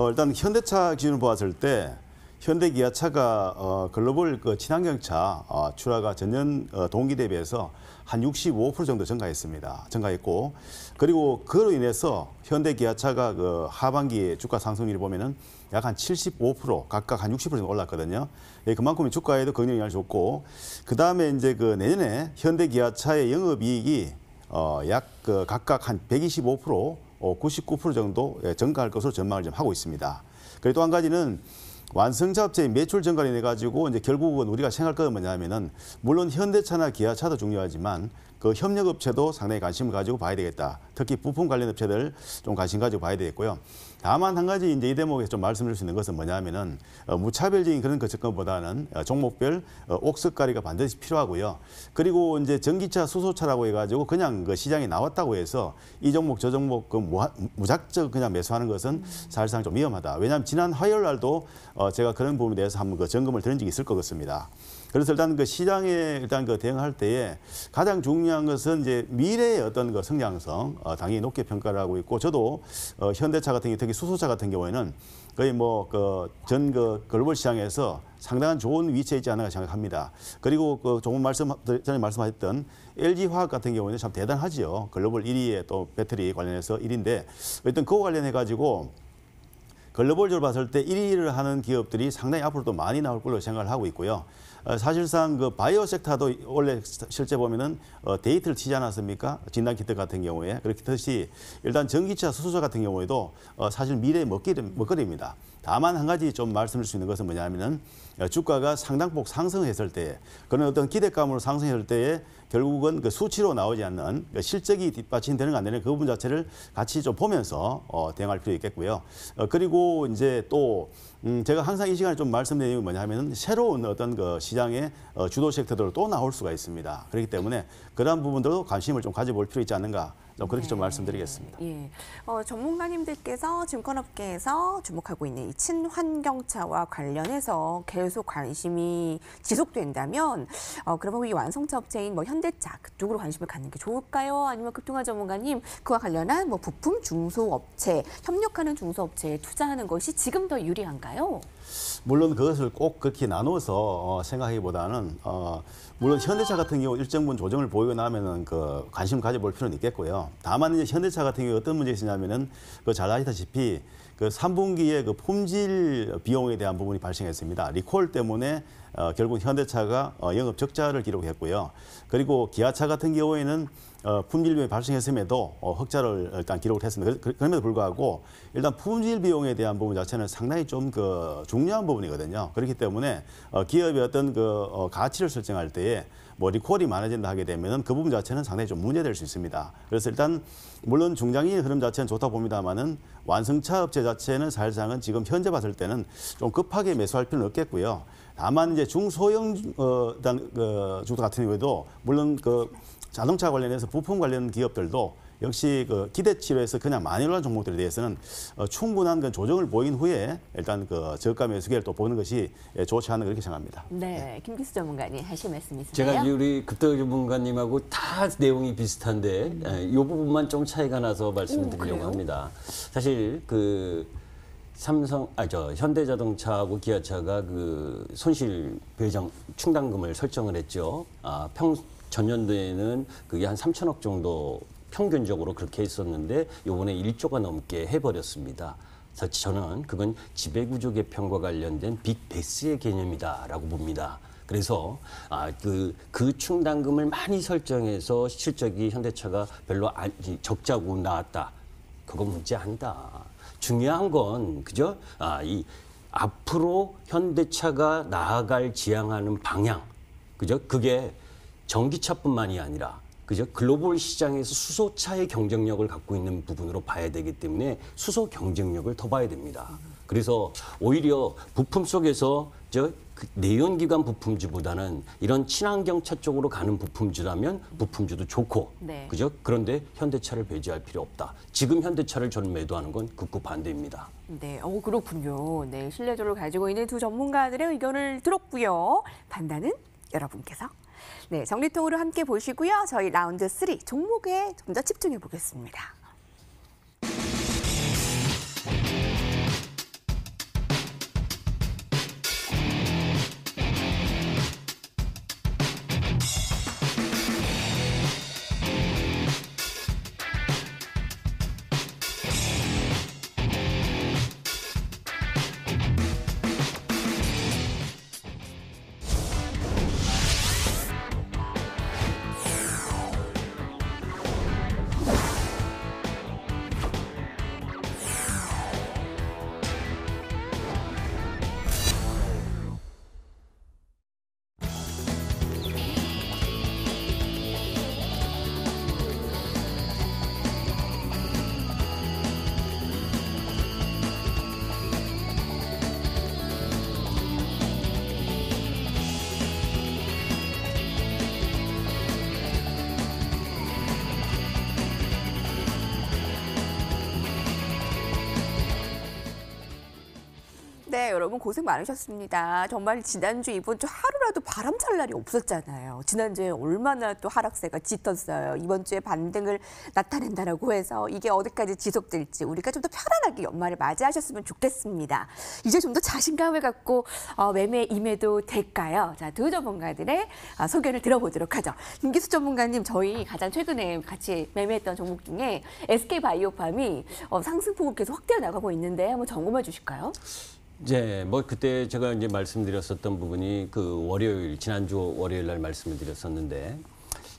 Speaker 3: 일단 현대차 기준으로 봤을 때 현대 기아차가 글로벌 그 친환경차 출하가 전년 동기 대비해서 한 65% 정도 증가했고, 그리고 그로 인해서 현대 기아차가 그 하반기 주가 상승률을 보면은 약 한 75% 각각 한 60% 정도 올랐거든요. 그만큼 주가에도 긍정영향을 줬고, 그 다음에 이제 그 내년에 현대 기아차의 영업이익이 약 그 각각 한 125%, 99% 정도 증가할 것으로 전망을 좀 하고 있습니다. 그리고 또 한 가지는 완성차 업체의 매출 증가로 인해 가지고 이제 결국은 우리가 생각할 것은 뭐냐면은 물론 현대차나 기아차도 중요하지만 그 협력업체도 상당히 관심을 가지고 봐야 되겠다. 특히 부품 관련 업체들 좀 관심 가지고 봐야 되겠고요. 다만 한 가지 이제 이 대목에서 좀 말씀드릴 수 있는 것은 뭐냐면은 무차별적인 그런 접근보다는 종목별 옥석가리가 반드시 필요하고요. 그리고 이제 전기차, 수소차라고 해가지고 그냥 그 시장에 나왔다고 해서 이 종목 저 종목 그 무작정 그냥 매수하는 것은 사실상 좀 위험하다. 왜냐하면 지난 화요일 날도 제가 그런 부분에 대해서 한번 그 점검을 드린 적이 있을 것 같습니다. 그래서 일단 그 시장에 일단 그 대응할 때에 가장 중요한 것은 이제 미래의 어떤 그 성장성 당연히 높게 평가를 하고 있고, 저도 현대차 같은 경우 특히 수소차 같은 경우에는 거의 뭐 그 전 그 글로벌 시장에서 상당한 좋은 위치에 있지 않나 생각합니다. 그리고 그 조금 전에 말씀하셨던 LG화학 같은 경우에는 참 대단하지요. 글로벌 1위의 또 배터리 관련해서 1위인데 어쨌든 그거 관련해 가지고 글로벌적으로 봤을 때 1위를 하는 기업들이 상당히 앞으로 또 많이 나올 걸로 생각을 하고 있고요. 사실상 그 바이오 섹터도 원래 실제 보면은 데이트를 치지 않았습니까? 진단키트 같은 경우에. 그렇듯이 일단 전기차, 수소차 같은 경우에도 사실 미래의 먹거리입니다. 다만 한 가지 좀 말씀드릴 수 있는 것은 뭐냐면은 주가가 상당폭 상승했을 때 그런 어떤 기대감으로 상승했을 때에 결국은 그 수치로 나오지 않는 실적이 뒷받침되는 거 안 되는 그 부분 자체를 같이 좀 보면서 대응할 필요 있겠고요. 그리고 이제 또 제가 항상 이 시간에 좀 말씀드리는 게 뭐냐면은 새로운 어떤 그 시장의 주도 섹터들로 또 나올 수가 있습니다. 그렇기 때문에 그러한 부분들도 관심을 좀 가져볼 필요 있지 않는가. 그렇게 좀 말씀드리겠습니다.
Speaker 1: 예. 전문가님들께서 증권업계에서 주목하고 있는 이 친환경차와 관련해서 계속 관심이 지속된다면 그러면 이 완성차 업체인 뭐 현대차 그쪽으로 관심을 갖는 게 좋을까요? 아니면 급동화 전문가님 그와 관련한 뭐 부품 중소업체, 협력하는 중소업체에 투자하는 것이 지금 더 유리한가요?
Speaker 3: 물론 그것을 꼭 그렇게 나눠서 생각하기보다는 물론 현대차 같은 경우 일정 부분 조정을 보이고 나면은 그 관심 가져볼 필요는 있겠고요. 있고요. 다만 이제 현대차 같은 경우 어떤 문제가 있었냐면은 그 잘 아시다시피 그 3분기에 그 품질 비용에 대한 부분이 발생했습니다. 리콜 때문에 결국 현대차가 영업 적자를 기록했고요. 그리고 기아차 같은 경우에는 품질 비용이 발생했음에도 흑자를 일단 기록을 했습니다. 그럼에도 불구하고 일단 품질 비용에 대한 부분 자체는 상당히 좀 그 중요한 부분이거든요. 그렇기 때문에 기업의 어떤 그 가치를 설정할 때에 뭐 리콜이 많아진다 하게 되면은 그 부분 자체는 상당히 좀 문제될 수 있습니다. 그래서 일단 물론 중장기 흐름 자체는 좋다 봅니다만은 완성차 업체 자체는 사실상은 지금 현재 봤을 때는 좀 급하게 매수할 필요는 없겠고요. 다만 이제 중소형 일단 주도 같은 경우에도 물론 그 자동차 관련해서 부품 관련 기업들도 역시 그 기대치로해서 그냥 많이 올라간 종목들에 대해서는 충분한 그 조정을 보인 후에 일단 그 저가 매수기를 또 보는 것이 좋지 않나 그렇게 생각합니다.
Speaker 1: 네, 김기수 전문가님 하실 말씀 있으세요?
Speaker 2: 제가 이제 우리 급덕 전문가님하고 다 내용이 비슷한데 이 부분만 좀 차이가 나서 말씀을 드리려고
Speaker 1: 그래요?
Speaker 2: 합니다. 사실 그 현대자동차하고 기아차가 그 손실 배정 충당금을 설정을 했죠. 전년도에는 그게 한 3천억 정도 평균적으로 그렇게 했었는데 요번에 1조가 넘게 해버렸습니다. 그래서 저는 그건 지배구조 개편과 관련된 빅베스의 개념이다라고 봅니다. 그래서 그 충당금을 많이 설정해서 실적이 현대차가 별로 적자고 나왔다. 그건 문제 아니다. 중요한 건 그죠? 이 앞으로 현대차가 나아갈 지향하는 방향, 그죠? 그게 전기차뿐만이 아니라 그죠? 글로벌 시장에서 수소차의 경쟁력을 갖고 있는 부분으로 봐야 되기 때문에 수소 경쟁력을 더 봐야 됩니다. 그래서 오히려 부품 속에서 그 내연기관 부품주보다는 이런 친환경차 쪽으로 가는 부품주라면 부품주도 좋고,
Speaker 1: 네.
Speaker 2: 그죠? 그런데 현대차를 배제할 필요 없다. 지금 현대차를 저는 매도하는 건 극구 반대입니다.
Speaker 1: 네, 그렇군요. 네, 신뢰도를 가지고 있는 두 전문가들의 의견을 들었고요. 판단은 여러분께서. 네, 정리통으로 함께 보시고요. 저희 라운드 3 종목에 좀 더 집중해 보겠습니다. 네, 여러분 고생 많으셨습니다. 정말 지난주, 이번 주 하루라도 바람 찰 날이 없었잖아요. 지난주에 얼마나 또 하락세가 짙었어요. 이번 주에 반등을 나타낸다라고 해서 이게 어디까지 지속될지 우리가 좀 더 편안하게 연말을 맞이하셨으면 좋겠습니다. 이제 좀 더 자신감을 갖고 매매 임해도 될까요? 자, 두 전문가들의 소견을 들어보도록 하죠. 김기수 전문가님, 저희 가장 최근에 같이 매매했던 종목 중에 SK바이오팜이 상승폭을 계속 확대해 나가고 있는데 한번 점검해 주실까요?
Speaker 2: 네, 뭐 그때 제가 이제 말씀드렸었던 부분이 그 지난주 월요일 날 말씀을 드렸었는데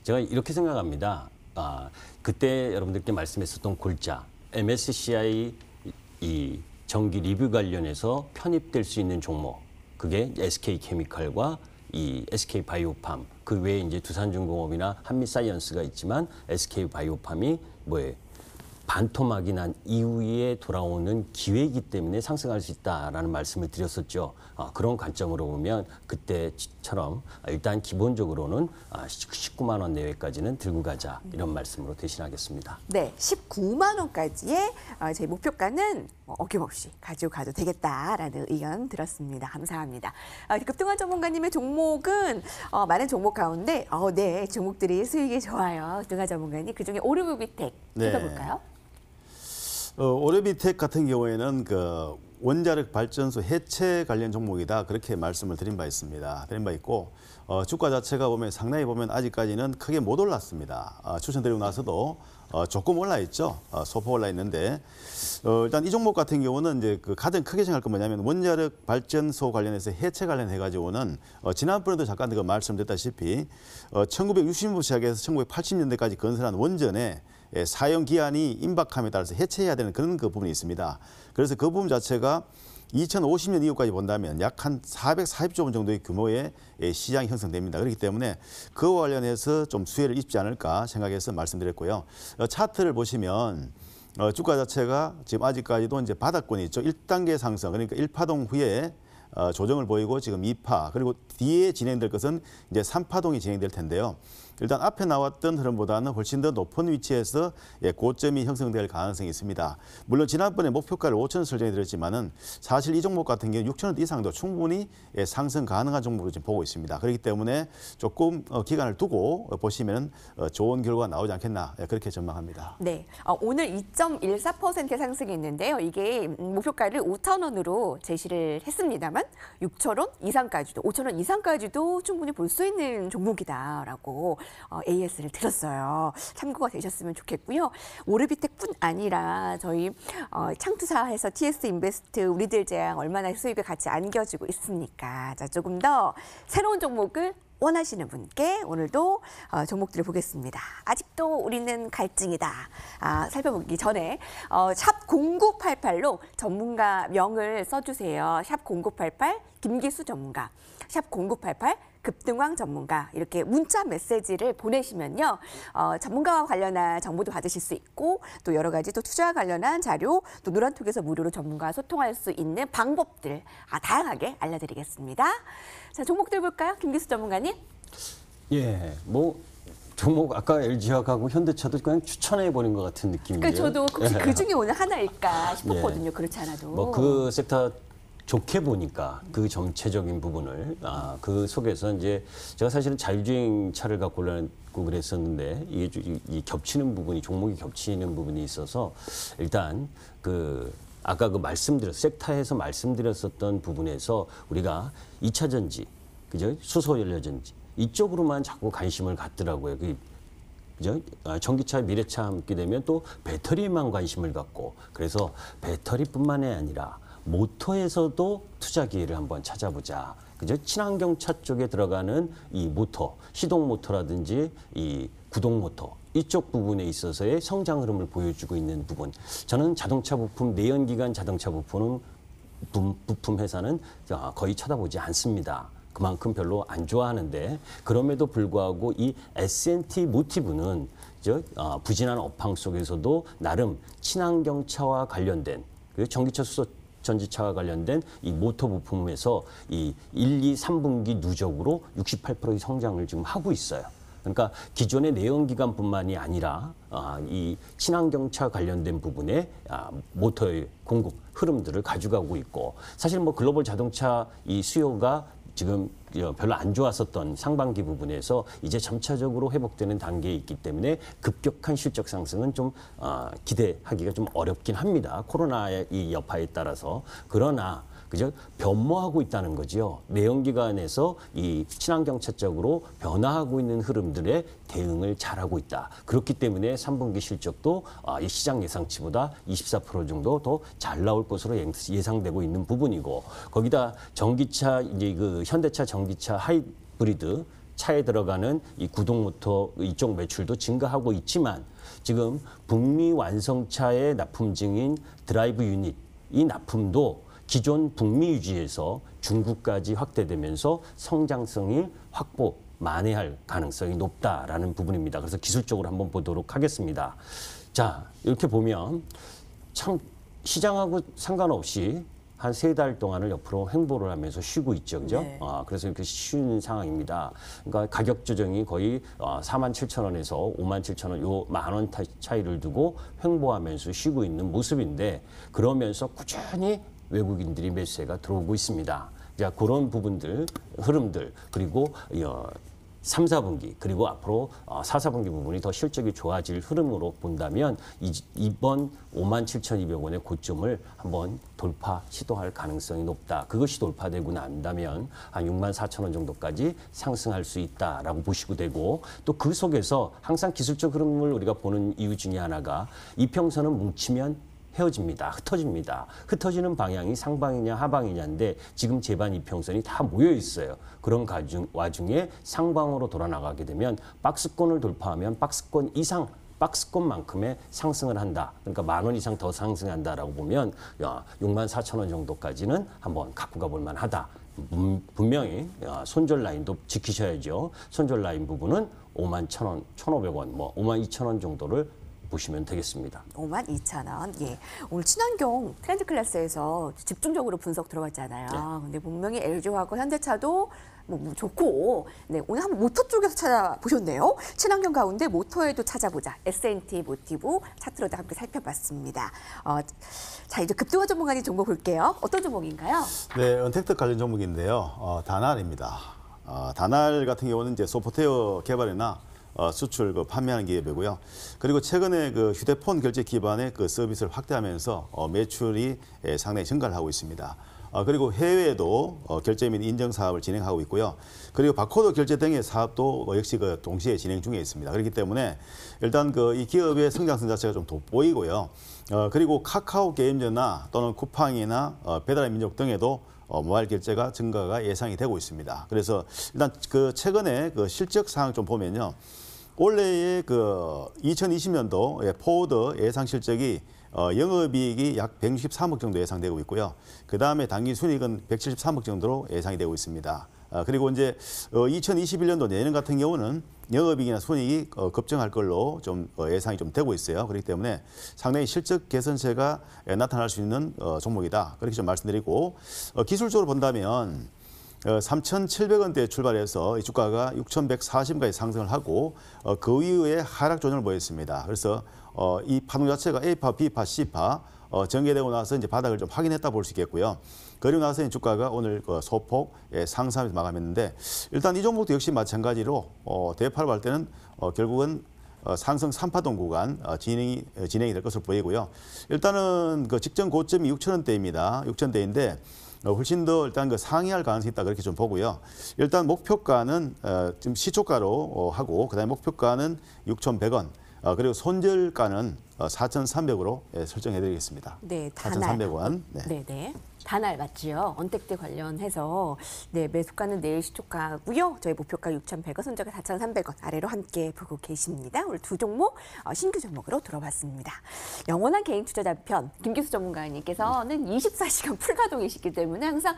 Speaker 2: 제가 이렇게 생각합니다. 그때 여러분들께 말씀했었던 골자, MSCI 이 정기 리뷰 관련해서 편입될 수 있는 종목, 그게 SK케미칼과 이 SK바이오팜, 그 외에 이제 두산중공업이나 한미사이언스가 있지만 SK바이오팜이 반토막이 난 이후에 돌아오는 기회이기 때문에 상승할 수 있다라는 말씀을 드렸었죠. 그런 관점으로 보면 그때처럼 일단 기본적으로는 19만 원 내외까지는 들고 가자, 이런 말씀으로 대신하겠습니다.
Speaker 1: 네, 19만 원까지의 제 목표가는 어김없이 가지고 가도 되겠다라는 의견 들었습니다. 감사합니다. 급등한 전문가님의 종목은 많은 종목 가운데 네, 종목들이 수익이 좋아요. 급등한 전문가님, 그중에 오르비텍 살펴볼까요?
Speaker 3: 오레비텍 같은 경우에는 그 원자력 발전소 해체 관련 종목이다, 그렇게 말씀을 드린 바 있고 주가 자체가 상당히 보면 아직까지는 크게 못 올랐습니다. 추천드리고 나서도 조금 올라 있죠. 소폭 올라 있는데 일단 이 종목 같은 경우는 이제 그 가장 크게 생각할 건 뭐냐면 원자력 발전소 관련해서 해체 관련해 가지고는 지난번에도 잠깐 그 말씀드렸다시피 1960년부터 시작해서 1980년대까지 건설한 원전에 사용 기한이 임박함에 따라서 해체해야 되는 그런 그 부분이 있습니다. 그래서 그 부분 자체가 2050년 이후까지 본다면 약 한 440조 원 정도의 규모의 시장이 형성됩니다. 그렇기 때문에 그와 관련해서 좀 수혜를 입지 않을까 생각해서 말씀드렸고요. 차트를 보시면 주가 자체가 지금 아직까지도 이제 바닥권이 있죠. 1단계 상승, 그러니까 1파동 후에 조정을 보이고 지금 2파, 그리고 뒤에 진행될 것은 이제 3파동이 진행될 텐데요. 일단 앞에 나왔던 흐름보다는 훨씬 더 높은 위치에서 고점이 형성될 가능성이 있습니다. 물론 지난번에 목표가를 5,000원 설정해 드렸지만은 사실 이 종목 같은 경우 6,000원 이상도 충분히 상승 가능한 종목으로 지금 보고 있습니다. 그렇기 때문에 조금 기간을 두고 보시면 좋은 결과가 나오지 않겠나 그렇게 전망합니다.
Speaker 1: 네, 오늘 2.14% 상승했는데요. 이게 목표가를 5,000원으로 제시를 했습니다만 6,000원 이상까지도, 5,000원 이상까지도 충분히 볼 수 있는 종목이다라고 AS를 들었어요. 참고가 되셨으면 좋겠고요. 오르비텍뿐 아니라 저희 창투사에서 TS 인베스트 우리들 제약 얼마나 수익을 같이 안겨주고 있습니까? 자, 조금 더 새로운 종목을 원하시는 분께 오늘도 종목들을 보겠습니다. 아직도 우리는 갈증이다. 살펴보기 전에 샵 0988로 전문가 명을 써주세요. 샵 0988 김기수 전문가, 샵 0988 급등왕 전문가 이렇게 문자 메시지를 보내시면요. 전문가와 관련한 정보도 받으실 수 있고 또 여러 가지 또 투자와 관련한 자료 또 노란톡에서 무료로 전문가와 소통할 수 있는 방법들 다양하게 알려드리겠습니다. 자, 종목들 볼까요? 김기수 전문가님.
Speaker 2: 예, 뭐 종목 아까 LG화학하고 현대차도 그냥 추천해버린 것 같은 느낌이에요.
Speaker 1: 그러니까 저도 혹시 그 중에 오늘 하나일까 싶었거든요.
Speaker 2: 예.
Speaker 1: 그렇지 않아도.
Speaker 2: 뭐 그 섹터 좋게 보니까 그 정체적인 부분을 그 속에서 이제 제가 사실은 자율주행 차를 갖고 오려고 그랬었는데 이게 이 겹치는 부분이 종목이 겹치는 부분이 있어서 일단 그 아까 그 섹터에서 말씀드렸었던 부분에서 우리가 2차 전지, 그죠? 수소 연료 전지 이쪽으로만 자꾸 관심을 갖더라고요. 그죠? 전기차, 미래차 함께 되면 또 배터리에만 관심을 갖고 그래서 배터리뿐만이 아니라 모터에서도 투자 기회를 한번 찾아보자. 그죠? 친환경차 쪽에 들어가는 이 모터, 시동 모터라든지 이 구동 모터 이쪽 부분에 있어서의 성장 흐름을 보여주고 있는 부분. 저는 자동차 부품, 내연기관 자동차 부품 회사는 거의 쳐다보지 않습니다. 그만큼 별로 안 좋아하는데 그럼에도 불구하고 이 S&T 모티브는 부진한 업황 속에서도 나름 친환경차와 관련된 전기차, 수소 전지차와 관련된 이 모터 부품에서 이 1, 2, 3분기 누적으로 68%의 성장을 지금 하고 있어요. 그러니까 기존의 내연기관뿐만이 아니라 이 친환경차 관련된 부분에 모터의 공급 흐름들을 가져가고 있고 사실 뭐 글로벌 자동차 이 수요가 지금 별로 안 좋았었던 상반기 부분에서 이제 점차적으로 회복되는 단계에 있기 때문에 급격한 실적 상승은 좀 기대하기가 좀 어렵긴 합니다. 코로나의 이 여파에 따라서. 그러나 그죠? 변모하고 있다는 거죠. 내연기관에서 이 친환경차 쪽으로 변화하고 있는 흐름들에 대응을 잘하고 있다. 그렇기 때문에 3분기 실적도 이 시장 예상치보다 24% 정도 더 잘 나올 것으로 예상되고 있는 부분이고 거기다 전기차 이제 그 현대차 전기차 하이브리드 차에 들어가는 이 구동모터 이쪽 매출도 증가하고 있지만 지금 북미 완성차의 납품 중인 드라이브 유닛 이 납품도 기존 북미 유지에서 중국까지 확대되면서 성장성이 확보 만회할 가능성이 높다라는 부분입니다. 그래서 기술적으로 한번 보도록 하겠습니다. 자, 이렇게 보면 참 시장하고 상관없이 한 3달 동안을 옆으로 횡보를 하면서 쉬고 있죠. 그죠?
Speaker 1: 네.
Speaker 2: 그래서 이렇게 쉬는 상황입니다. 그러니까 가격 조정이 거의 47,000원에서 57,000원 요 만원 차이를 두고 횡보하면서 쉬고 있는 모습인데 그러면서 꾸준히 외국인들이 매수세가 들어오고 있습니다. 자, 그런 부분들, 흐름들, 그리고 3, 4분기 그리고 앞으로 4, 4분기 부분이 더 실적이 좋아질 흐름으로 본다면 이번 57,200원의 고점을 한번 돌파 시도할 가능성이 높다. 그것이 돌파되고 난다면 한 64,000원 정도까지 상승할 수 있다라고 보시고 되고 또 그 속에서 항상 기술적 흐름을 우리가 보는 이유 중에 하나가 이평선은 뭉치면 헤어집니다. 흩어집니다. 흩어지는 방향이 상방이냐 하방이냐인데 지금 제반 이평선이 다 모여 있어요. 그런 와중에 상방으로 돌아 나가게 되면 박스권을 돌파하면 박스권 이상 박스권만큼의 상승을 한다. 그러니까 10,000원 이상 더 상승한다라고 보면 64,000원 정도까지는 한번 갖고 가볼 만하다. 분명히 손절 라인도 지키셔야죠. 손절 라인 부분은 51,000원, 1,500원, 뭐 52,000원 정도를 보시면 되겠습니다.
Speaker 1: 52,000원. 예. 오늘 친환경 트렌드 클래스에서 집중적으로 분석 들어갔잖아요.
Speaker 2: 네.
Speaker 1: 근데 분명히 LG화학과 현대차도 뭐 좋고, 네, 오늘 한번 모터 쪽에서 찾아보셨네요. 친환경 가운데 모터에도 찾아보자. S&T 모티브 차트로도 함께 살펴봤습니다. 자, 이제 급등화 전문가님 정보 볼게요. 어떤 종목인가요?
Speaker 3: 네, 언택트 관련 종목인데요. 다날입니다. 다날 같은 경우는 이제 소프트웨어 개발이나 수출 판매하는 기업이고요. 그리고 최근에 그 휴대폰 결제 기반의 그 서비스를 확대하면서 매출이 상당히 증가를 하고 있습니다. 그리고 해외에도 결제 및 인증 사업을 진행하고 있고요. 그리고 바코드 결제 등의 사업도 역시 그 동시에 진행 중에 있습니다. 그렇기 때문에 일단 그 이 기업의 성장성 자체가 좀 돋보이고요. 그리고 카카오 게임즈나 또는 쿠팡이나 배달의 민족 등에도 모바일 결제가 증가가 예상이 되고 있습니다. 그래서 일단 그 최근에 그 실적 사항 좀 보면요. 올해의 그 2020년도 포워드 예상 실적이 영업이익이 약 163억 정도 예상되고 있고요. 그 다음에 당기 순이익은 173억 정도로 예상이 되고 있습니다. 그리고 이제 2021년도 내년 같은 경우는 영업이익이나 순이익이 급증할 걸로 좀 예상이 좀 되고 있어요. 그렇기 때문에 상당히 실적 개선세가 나타날 수 있는 종목이다. 그렇게 좀 말씀드리고 기술적으로 본다면 3,700원대에 출발해서 이 주가가 6,140원까지 상승을 하고 그 이후에 하락 조정을 보였습니다. 그래서 이 파동 자체가 A파, B파, C파 전개되고 나서 이제 바닥을 좀 확인했다 볼 수 있겠고요. 그리고 나서 이 주가가 오늘 소폭 상승하면서 마감했는데 일단 이 종목도 역시 마찬가지로 대파로 볼 때는 결국은 상승 3파동 구간 진행이 될 것으로 보이고요. 일단은 그 직전 고점이 6,000원대입니다. 6,000원대인데 훨씬 더 일단 그 상회할 가능성이 있다 그렇게 좀 보고요. 일단 목표가는 지금 시초가로 하고 그다음에 목표가는 6,100원. 그리고 손절가는 4,300으로 설정해드리겠습니다.
Speaker 1: 네, 다날.
Speaker 3: 4,300원.
Speaker 1: 네, 네. 다날 맞지요. 언택트 관련해서 네, 매수가는 내일 시초가고요. 저희 목표가 6,100원, 손절가 4,300원 아래로 함께 보고 계십니다. 오늘 두 종목 신규 종목으로 들어봤습니다. 영원한 개인 투자자 편 김기수 전문가님께서는 24시간 풀가동이시기 때문에 항상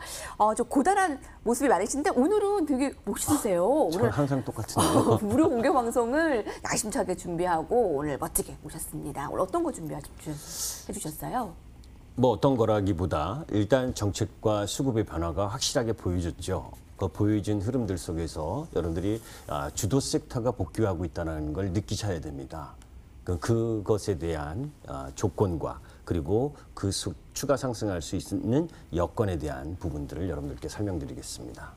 Speaker 1: 좀 고단한 모습이 많으신데 오늘은 되게 멋있으세요.
Speaker 2: 저는 항상 똑같은데요.
Speaker 1: 무료 공개 방송을 야심차게 준비하고 오늘 멋지게 모셨습니다. 오늘 어떤 거 준비해 주셨어요?
Speaker 2: 뭐 어떤 거라기보다 일단 정책과 수급의 변화가 확실하게 보여졌죠. 그 보여진 흐름들 속에서 여러분들이 주도 섹터가 복귀하고 있다는 걸 느끼셔야 됩니다. 그것에 대한 조건과 그리고 그 추가 상승할 수 있는 여건에 대한 부분들을 여러분들께 설명드리겠습니다.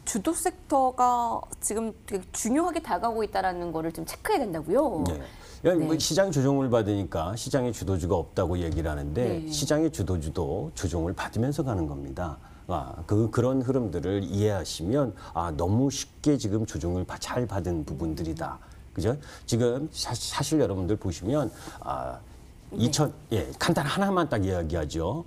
Speaker 1: 주도 섹터가 지금 되게 중요하게 다가오고 있다는 거를 좀 체크해야 된다고요?
Speaker 2: 네. 뭐 시장 조종을 받으니까 시장의 주도주가 없다고 얘기를 하는데
Speaker 1: 네.
Speaker 2: 시장의 주도주도 조종을 받으면서 가는 겁니다. 그런 흐름들을 이해하시면 너무 쉽게 지금 조종을 잘 받은 부분들이다. 그죠? 지금 사실 여러분들 보시면 간단 하나만 딱 이야기하죠.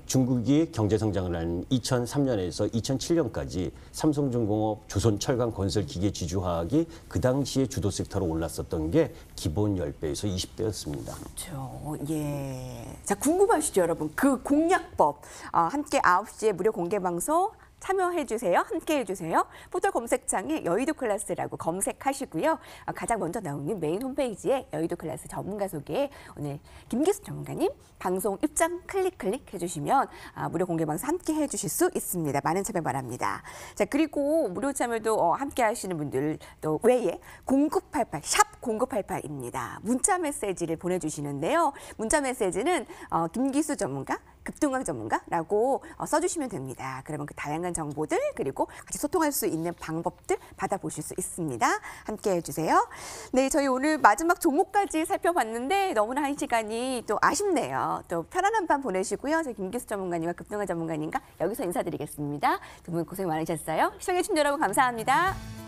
Speaker 2: 중국이 경제 성장을 한 2003년에서 2007년까지 삼성중공업, 조선철강건설기계, 지주화학이 그 당시에 주도 섹터로 올랐었던 게 기본 10배에서 20배였습니다.
Speaker 1: 그렇죠. 예. 자, 궁금하시죠, 여러분? 그 공략법 함께 9시에 무료 공개 방송 참여해주세요. 함께해주세요. 포털 검색창에 여의도 클래스라고 검색하시고요. 가장 먼저 나오는 메인 홈페이지에 여의도 클래스 전문가 소개 오늘 김기수 전문가님 방송 입장 클릭 해주시면 무료 공개 방송 함께해 주실 수 있습니다. 많은 참여 바랍니다. 자, 그리고 무료 참여도 함께하시는 분들 또 외에 0988 샵 0988입니다. 문자 메시지를 보내주시는데요. 문자 메시지는 김기수 전문가 급등왕 전문가라고 써주시면 됩니다. 그러면 그 다양한 정보들 그리고 같이 소통할 수 있는 방법들 받아보실 수 있습니다. 함께해 주세요. 네, 저희 오늘 마지막 종목까지 살펴봤는데 너무나 한 시간이 또 아쉽네요. 또 편안한 밤 보내시고요. 저희 김기수 전문가님과 급등왕 전문가님과 여기서 인사드리겠습니다. 두 분 고생 많으셨어요. 시청해주신 여러분 감사합니다.